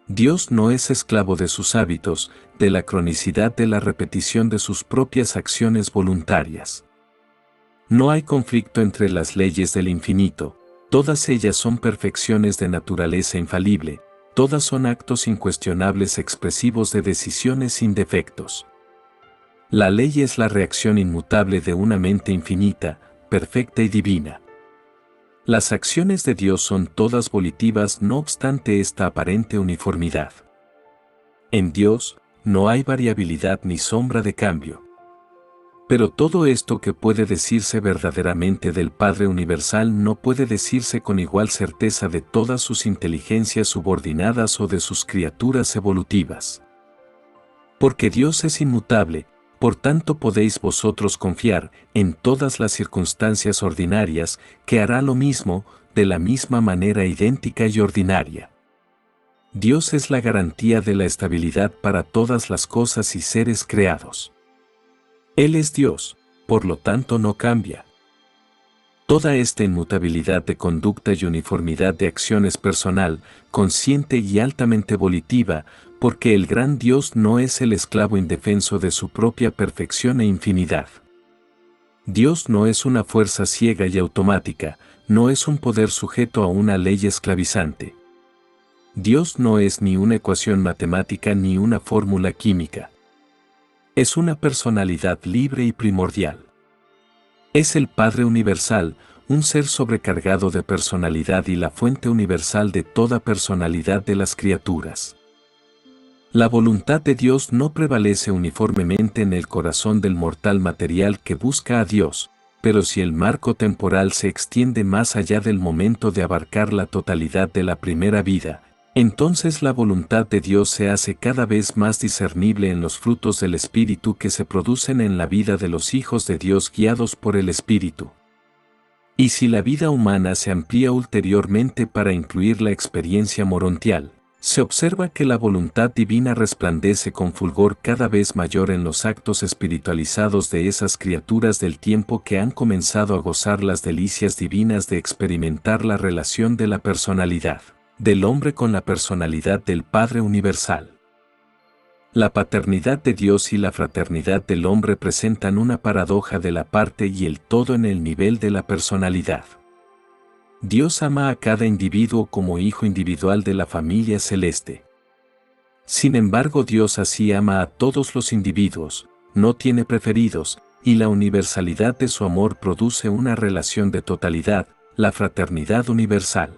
Dios no es esclavo de sus hábitos, de la cronicidad de la repetición de sus propias acciones voluntarias. No hay conflicto entre las leyes del infinito, todas ellas son perfecciones de naturaleza infalible, todas son actos incuestionables expresivos de decisiones sin defectos. La ley es la reacción inmutable de una mente infinita, perfecta y divina. Las acciones de Dios son todas volitivas no obstante esta aparente uniformidad. En Dios, no hay variabilidad ni sombra de cambio. Pero todo esto que puede decirse verdaderamente del Padre Universal no puede decirse con igual certeza de todas sus inteligencias subordinadas o de sus criaturas evolutivas. Porque Dios es inmutable, por tanto podéis vosotros confiar, en todas las circunstancias ordinarias, que hará lo mismo, de la misma manera idéntica y ordinaria. Dios es la garantía de la estabilidad para todas las cosas y seres creados. Él es Dios, por lo tanto no cambia. Toda esta inmutabilidad de conducta y uniformidad de acción es personal, consciente y altamente volitiva, porque el gran Dios no es el esclavo indefenso de su propia perfección e infinidad. Dios no es una fuerza ciega y automática, no es un poder sujeto a una ley esclavizante. Dios no es ni una ecuación matemática ni una fórmula química. Es una personalidad libre y primordial. Es el Padre Universal, un ser sobrecargado de personalidad y la fuente universal de toda personalidad de las criaturas. La voluntad de Dios no prevalece uniformemente en el corazón del mortal material que busca a Dios, pero si el marco temporal se extiende más allá del momento de abarcar la totalidad de la primera vida, entonces la voluntad de Dios se hace cada vez más discernible en los frutos del Espíritu que se producen en la vida de los hijos de Dios guiados por el Espíritu. Y si la vida humana se amplía ulteriormente para incluir la experiencia morontial, se observa que la voluntad divina resplandece con fulgor cada vez mayor en los actos espiritualizados de esas criaturas del tiempo que han comenzado a gozar las delicias divinas de experimentar la relación de la personalidad del hombre con la personalidad del Padre Universal. La paternidad de Dios y la fraternidad del hombre presentan una paradoja de la parte y el todo en el nivel de la personalidad. Dios ama a cada individuo como hijo individual de la familia celeste. Sin embargo, Dios así ama a todos los individuos, no tiene preferidos, y la universalidad de su amor produce una relación de totalidad, la fraternidad universal.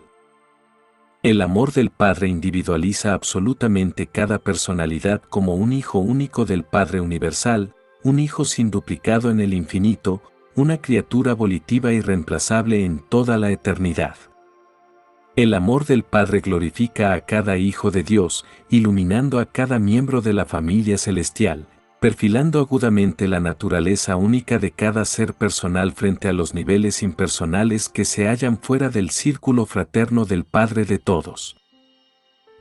El amor del Padre individualiza absolutamente cada personalidad como un hijo único del Padre universal, un hijo sin duplicado en el infinito, una criatura volitiva irreemplazable en toda la eternidad. El amor del Padre glorifica a cada hijo de Dios, iluminando a cada miembro de la familia celestial, perfilando agudamente la naturaleza única de cada ser personal frente a los niveles impersonales que se hallan fuera del círculo fraterno del Padre de todos.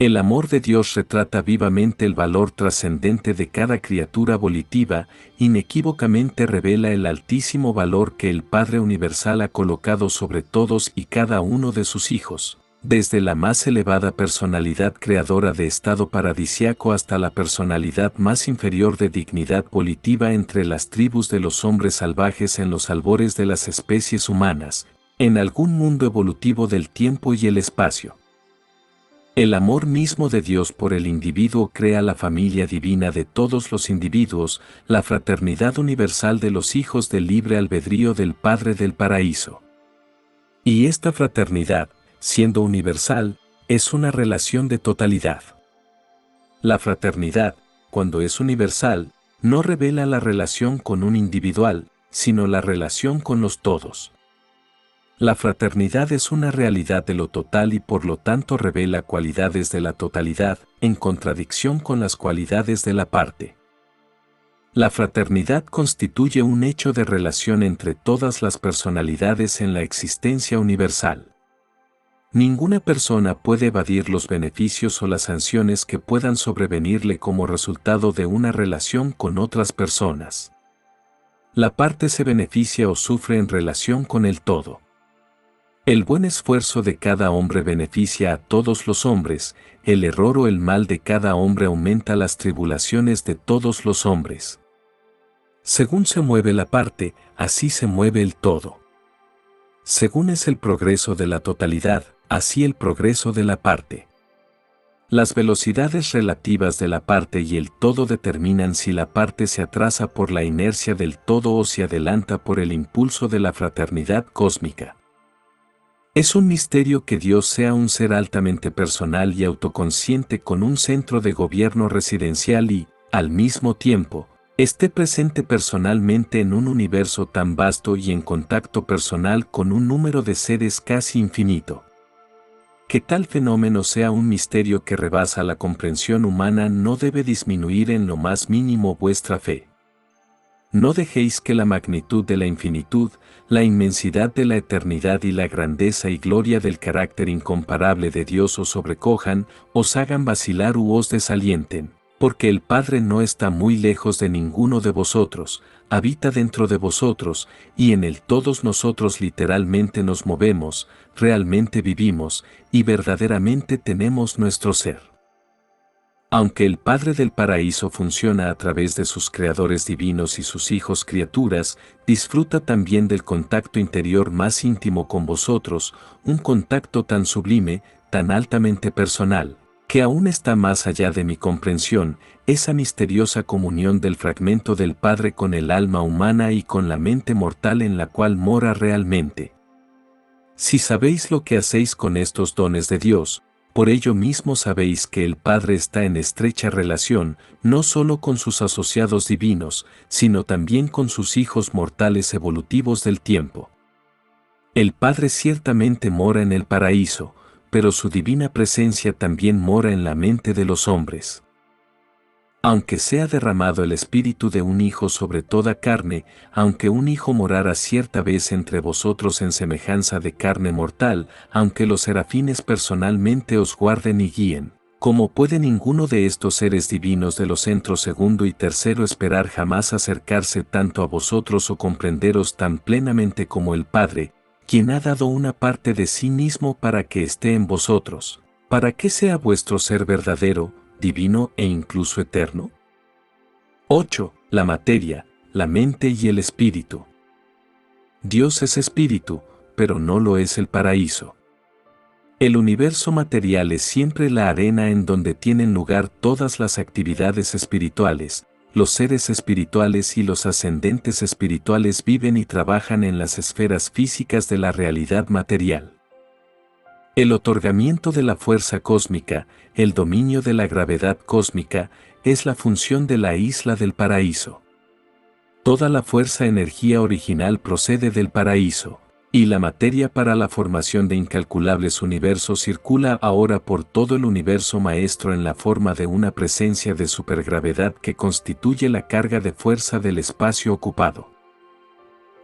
El amor de Dios retrata vivamente el valor trascendente de cada criatura volitiva, inequívocamente revela el altísimo valor que el Padre Universal ha colocado sobre todos y cada uno de sus hijos, desde la más elevada personalidad creadora de estado paradisiaco hasta la personalidad más inferior de dignidad volitiva entre las tribus de los hombres salvajes en los albores de las especies humanas, en algún mundo evolutivo del tiempo y el espacio. El amor mismo de Dios por el individuo crea la familia divina de todos los individuos, la fraternidad universal de los hijos del libre albedrío del Padre del Paraíso. Y esta fraternidad, siendo universal, es una relación de totalidad. La fraternidad, cuando es universal, no revela la relación con un individual, sino la relación con los todos. La fraternidad es una realidad de lo total y por lo tanto revela cualidades de la totalidad, en contradicción con las cualidades de la parte. La fraternidad constituye un hecho de relación entre todas las personalidades en la existencia universal. Ninguna persona puede evadir los beneficios o las sanciones que puedan sobrevenirle como resultado de una relación con otras personas. La parte se beneficia o sufre en relación con el todo. El buen esfuerzo de cada hombre beneficia a todos los hombres, el error o el mal de cada hombre aumenta las tribulaciones de todos los hombres. Según se mueve la parte, así se mueve el todo. Según es el progreso de la totalidad, así el progreso de la parte. Las velocidades relativas de la parte y el todo determinan si la parte se atrasa por la inercia del todo o se adelanta por el impulso de la fraternidad cósmica. Es un misterio que Dios sea un ser altamente personal y autoconsciente con un centro de gobierno residencial y, al mismo tiempo, esté presente personalmente en un universo tan vasto y en contacto personal con un número de seres casi infinito. Que tal fenómeno sea un misterio que rebasa la comprensión humana no debe disminuir en lo más mínimo vuestra fe. No dejéis que la magnitud de la infinitud, la inmensidad de la eternidad y la grandeza y gloria del carácter incomparable de Dios os sobrecojan, os hagan vacilar u os desalienten, porque el Padre no está muy lejos de ninguno de vosotros, habita dentro de vosotros, y en él todos nosotros literalmente nos movemos, realmente vivimos, y verdaderamente tenemos nuestro ser. Aunque el Padre del Paraíso funciona a través de sus creadores divinos y sus hijos criaturas, disfruta también del contacto interior más íntimo con vosotros, un contacto tan sublime, tan altamente personal, que aún está más allá de mi comprensión, esa misteriosa comunión del fragmento del Padre con el alma humana y con la mente mortal en la cual mora realmente. Si sabéis lo que hacéis con estos dones de Dios, por ello mismo sabéis que el Padre está en estrecha relación, no solo con sus asociados divinos, sino también con sus hijos mortales evolutivos del tiempo. El Padre ciertamente mora en el paraíso, pero su divina presencia también mora en la mente de los hombres. Aunque sea derramado el espíritu de un hijo sobre toda carne, aunque un hijo morara cierta vez entre vosotros en semejanza de carne mortal, aunque los serafines personalmente os guarden y guíen, ¿cómo puede ninguno de estos seres divinos de los centros segundo y tercero esperar jamás acercarse tanto a vosotros o comprenderos tan plenamente como el Padre, quien ha dado una parte de sí mismo para que esté en vosotros, para que sea vuestro ser verdadero, divino e incluso eterno? 8. La materia, la mente y el espíritu. Dios es espíritu, pero no lo es el paraíso. El universo material es siempre la arena en donde tienen lugar todas las actividades espirituales. Los seres espirituales y los ascendentes espirituales viven y trabajan en las esferas físicas de la realidad material. El otorgamiento de la fuerza cósmica, el dominio de la gravedad cósmica, es la función de la isla del paraíso. Toda la fuerza energía original procede del paraíso, y la materia para la formación de incalculables universos circula ahora por todo el universo maestro en la forma de una presencia de supergravedad que constituye la carga de fuerza del espacio ocupado.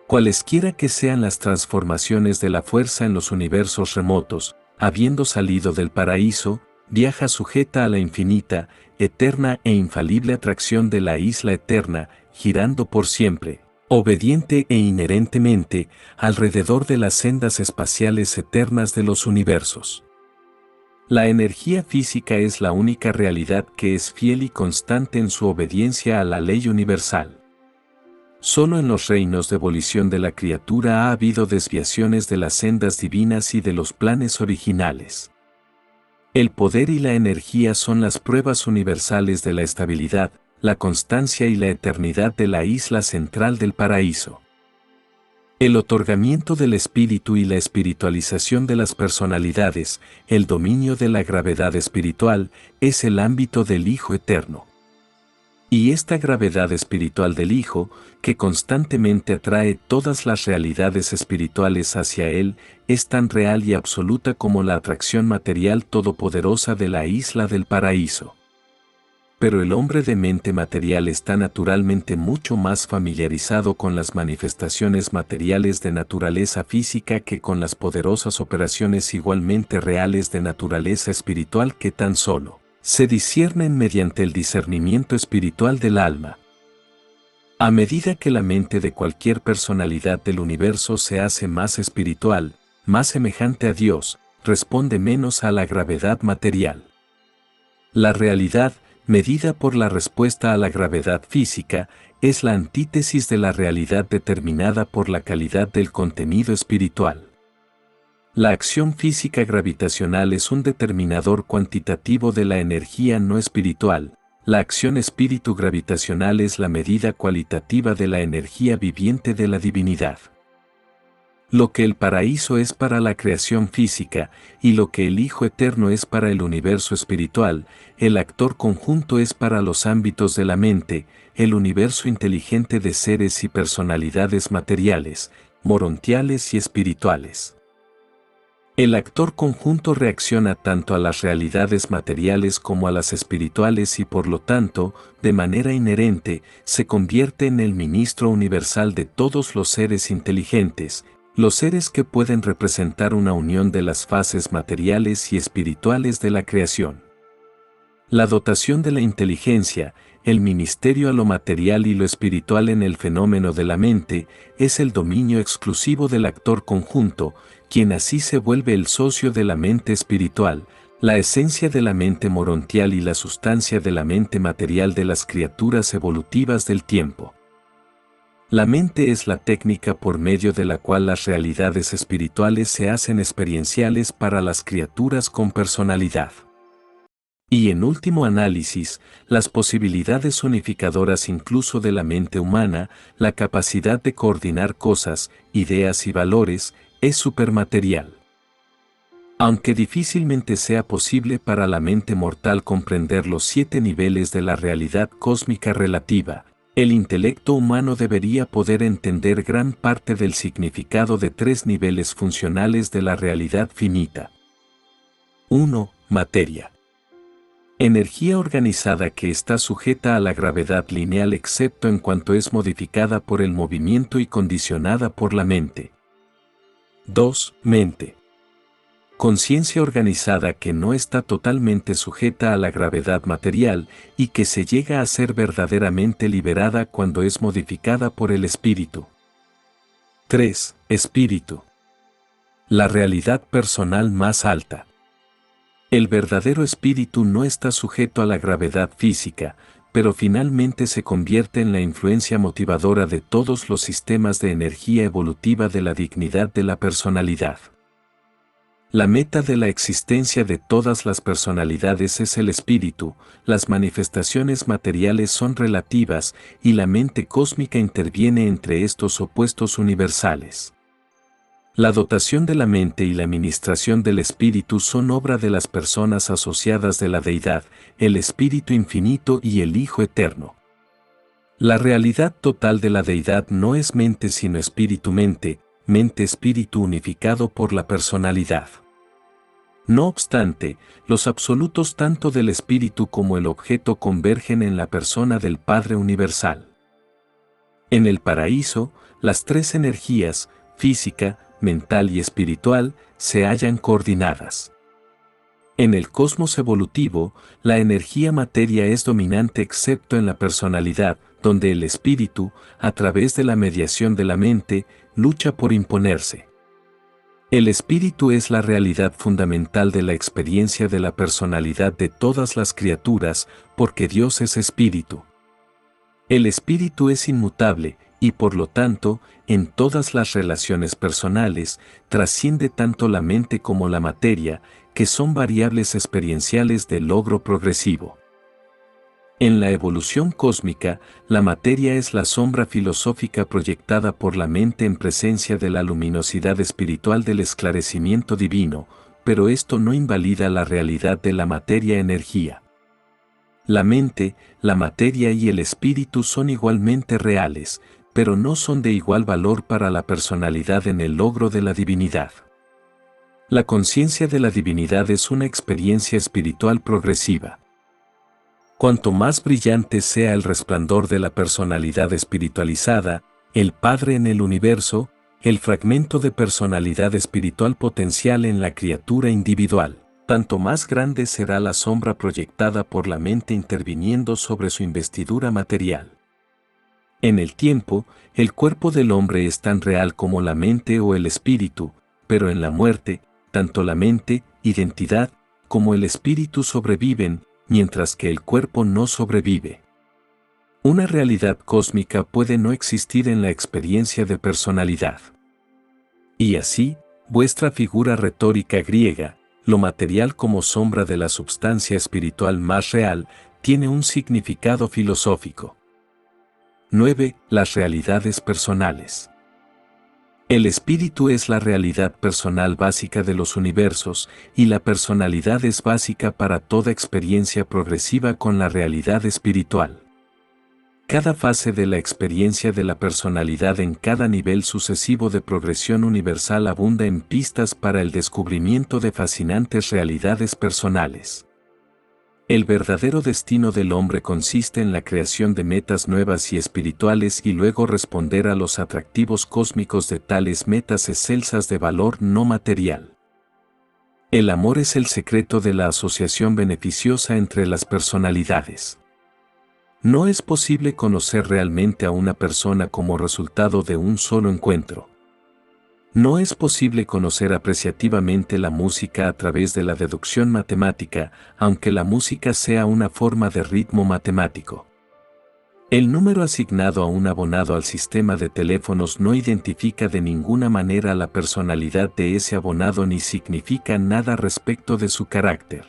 Cualesquiera que sean las transformaciones de la fuerza en los universos remotos, habiendo salido del paraíso, viaja sujeta a la infinita, eterna e infalible atracción de la isla eterna, girando por siempre, obediente e inherentemente, alrededor de las sendas espaciales eternas de los universos. La energía física es la única realidad que es fiel y constante en su obediencia a la ley universal. Solo en los reinos de evolución de la criatura ha habido desviaciones de las sendas divinas y de los planes originales. El poder y la energía son las pruebas universales de la estabilidad, la constancia y la eternidad de la isla central del paraíso. El otorgamiento del espíritu y la espiritualización de las personalidades, el dominio de la gravedad espiritual, es el ámbito del Hijo Eterno. Y esta gravedad espiritual del Hijo, que constantemente atrae todas las realidades espirituales hacia Él, es tan real y absoluta como la atracción material todopoderosa de la isla del paraíso. Pero el hombre de mente material está naturalmente mucho más familiarizado con las manifestaciones materiales de naturaleza física que con las poderosas operaciones igualmente reales de naturaleza espiritual que tan solo se disciernen mediante el discernimiento espiritual del alma. A medida que la mente de cualquier personalidad del universo se hace más espiritual, más semejante a Dios, responde menos a la gravedad material. La realidad, medida por la respuesta a la gravedad física, es la antítesis de la realidad determinada por la calidad del contenido espiritual. La acción física gravitacional es un determinador cuantitativo de la energía no espiritual. La acción espíritu gravitacional es la medida cualitativa de la energía viviente de la divinidad. Lo que el paraíso es para la creación física y lo que el Hijo Eterno es para el universo espiritual, el actor conjunto es para los ámbitos de la mente, el universo inteligente de seres y personalidades materiales, morontiales y espirituales. El actor conjunto reacciona tanto a las realidades materiales como a las espirituales y por lo tanto, de manera inherente, se convierte en el ministro universal de todos los seres inteligentes, los seres que pueden representar una unión de las fases materiales y espirituales de la creación. La dotación de la inteligencia, el ministerio a lo material y lo espiritual en el fenómeno de la mente, es el dominio exclusivo del actor conjunto, quien así se vuelve el socio de la mente espiritual, la esencia de la mente morontial y la sustancia de la mente material de las criaturas evolutivas del tiempo. La mente es la técnica por medio de la cual las realidades espirituales se hacen experienciales para las criaturas con personalidad. Y en último análisis, las posibilidades unificadoras incluso de la mente humana, la capacidad de coordinar cosas, ideas y valores, es supermaterial. Aunque difícilmente sea posible para la mente mortal comprender los 7 niveles de la realidad cósmica relativa, el intelecto humano debería poder entender gran parte del significado de 3 niveles funcionales de la realidad finita. 1. Materia. Energía organizada que está sujeta a la gravedad lineal excepto en cuanto es modificada por el movimiento y condicionada por la mente. 2. Mente. Conciencia organizada que no está totalmente sujeta a la gravedad material y que se llega a ser verdaderamente liberada cuando es modificada por el espíritu. 3. Espíritu. La realidad personal más alta. El verdadero espíritu no está sujeto a la gravedad física, pero finalmente se convierte en la influencia motivadora de todos los sistemas de energía evolutiva de la dignidad de la personalidad. La meta de la existencia de todas las personalidades es el espíritu, las manifestaciones materiales son relativas y la mente cósmica interviene entre estos opuestos universales. La dotación de la mente y la administración del espíritu son obra de las personas asociadas de la deidad, el Espíritu Infinito y el Hijo Eterno. La realidad total de la deidad no es mente sino espíritu-mente, mente-espíritu unificado por la personalidad. No obstante, los absolutos tanto del espíritu como el objeto convergen en la persona del Padre Universal. En el paraíso, las tres energías, física, mental y espiritual, se hallan coordinadas. En el cosmos evolutivo, la energía materia es dominante excepto en la personalidad, donde el espíritu, a través de la mediación de la mente, lucha por imponerse. El espíritu es la realidad fundamental de la experiencia de la personalidad de todas las criaturas, porque Dios es espíritu. El espíritu es inmutable, y por lo tanto, en todas las relaciones personales, trasciende tanto la mente como la materia, que son variables experienciales del logro progresivo. En la evolución cósmica, la materia es la sombra filosófica proyectada por la mente en presencia de la luminosidad espiritual del esclarecimiento divino, pero esto no invalida la realidad de la materia-energía. La mente, la materia y el espíritu son igualmente reales, pero no son de igual valor para la personalidad en el logro de la divinidad. La conciencia de la divinidad es una experiencia espiritual progresiva. Cuanto más brillante sea el resplandor de la personalidad espiritualizada, el Padre en el universo, el fragmento de personalidad espiritual potencial en la criatura individual, tanto más grande será la sombra proyectada por la mente interviniendo sobre su investidura material. En el tiempo, el cuerpo del hombre es tan real como la mente o el espíritu, pero en la muerte, tanto la mente, identidad, como el espíritu sobreviven, mientras que el cuerpo no sobrevive. Una realidad cósmica puede no existir en la experiencia de personalidad. Y así, vuestra figura retórica griega, lo material como sombra de la substancia espiritual más real, tiene un significado filosófico. 9. Las realidades personales. El espíritu es la realidad personal básica de los universos, y la personalidad es básica para toda experiencia progresiva con la realidad espiritual. Cada fase de la experiencia de la personalidad en cada nivel sucesivo de progresión universal abunda en pistas para el descubrimiento de fascinantes realidades personales. El verdadero destino del hombre consiste en la creación de metas nuevas y espirituales y luego responder a los atractivos cósmicos de tales metas excelsas de valor no material. El amor es el secreto de la asociación beneficiosa entre las personalidades. No es posible conocer realmente a una persona como resultado de un solo encuentro. No es posible conocer apreciativamente la música a través de la deducción matemática, aunque la música sea una forma de ritmo matemático. El número asignado a un abonado al sistema de teléfonos no identifica de ninguna manera la personalidad de ese abonado ni significa nada respecto de su carácter.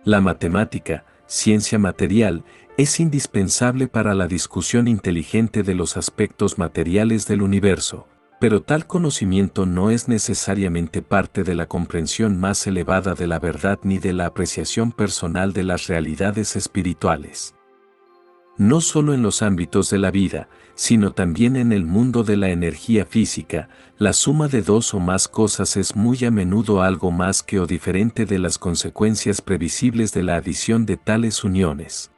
La matemática, ciencia material, es indispensable para la discusión inteligente de los aspectos materiales del universo. Pero tal conocimiento no es necesariamente parte de la comprensión más elevada de la verdad ni de la apreciación personal de las realidades espirituales. No solo en los ámbitos de la vida, sino también en el mundo de la energía física, la suma de dos o más cosas es muy a menudo algo más que o diferente de las consecuencias previsibles de la adición de tales uniones.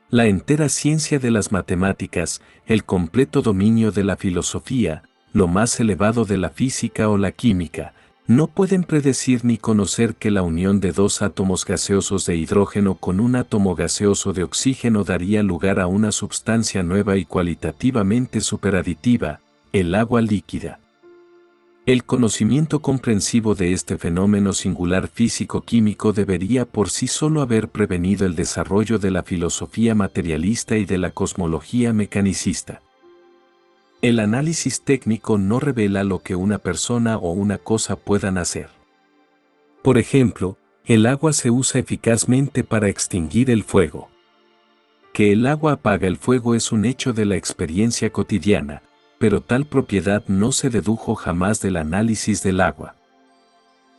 La entera ciencia de las matemáticas, el completo dominio de la filosofía, lo más elevado de la física o la química, no pueden predecir ni conocer que la unión de dos átomos gaseosos de hidrógeno con un átomo gaseoso de oxígeno daría lugar a una sustancia nueva y cualitativamente superaditiva, el agua líquida. El conocimiento comprensivo de este fenómeno singular físico-químico debería por sí solo haber prevenido el desarrollo de la filosofía materialista y de la cosmología mecanicista. El análisis técnico no revela lo que una persona o una cosa puedan hacer. Por ejemplo, el agua se usa eficazmente para extinguir el fuego. Que el agua apaga el fuego es un hecho de la experiencia cotidiana, pero tal propiedad no se dedujo jamás del análisis del agua.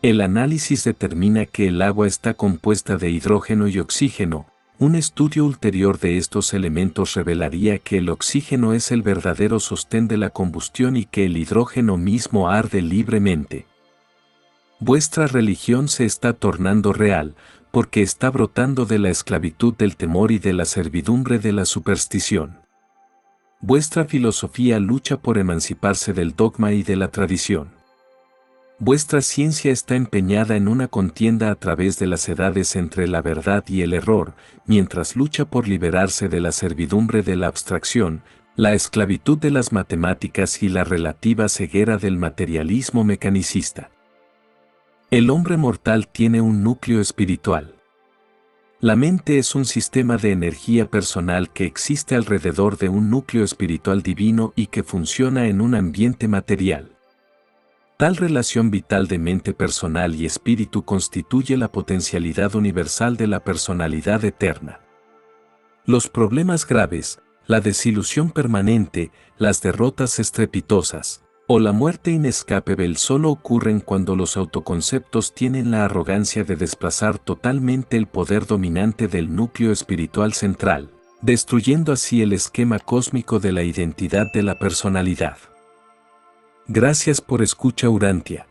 El análisis determina que el agua está compuesta de hidrógeno y oxígeno. Un estudio ulterior de estos elementos revelaría que el oxígeno es el verdadero sostén de la combustión y que el hidrógeno mismo arde libremente. Vuestra religión se está tornando real, porque está brotando de la esclavitud del temor y de la servidumbre de la superstición. Vuestra filosofía lucha por emanciparse del dogma y de la tradición. Vuestra ciencia está empeñada en una contienda a través de las edades entre la verdad y el error, mientras lucha por liberarse de la servidumbre de la abstracción, la esclavitud de las matemáticas y la relativa ceguera del materialismo mecanicista. El hombre mortal tiene un núcleo espiritual. La mente es un sistema de energía personal que existe alrededor de un núcleo espiritual divino y que funciona en un ambiente material. Tal relación vital de mente personal y espíritu constituye la potencialidad universal de la personalidad eterna. Los problemas graves, la desilusión permanente, las derrotas estrepitosas, o la muerte inescapable solo ocurren cuando los autoconceptos tienen la arrogancia de desplazar totalmente el poder dominante del núcleo espiritual central, destruyendo así el esquema cósmico de la identidad de la personalidad. Gracias por escucha Urantia.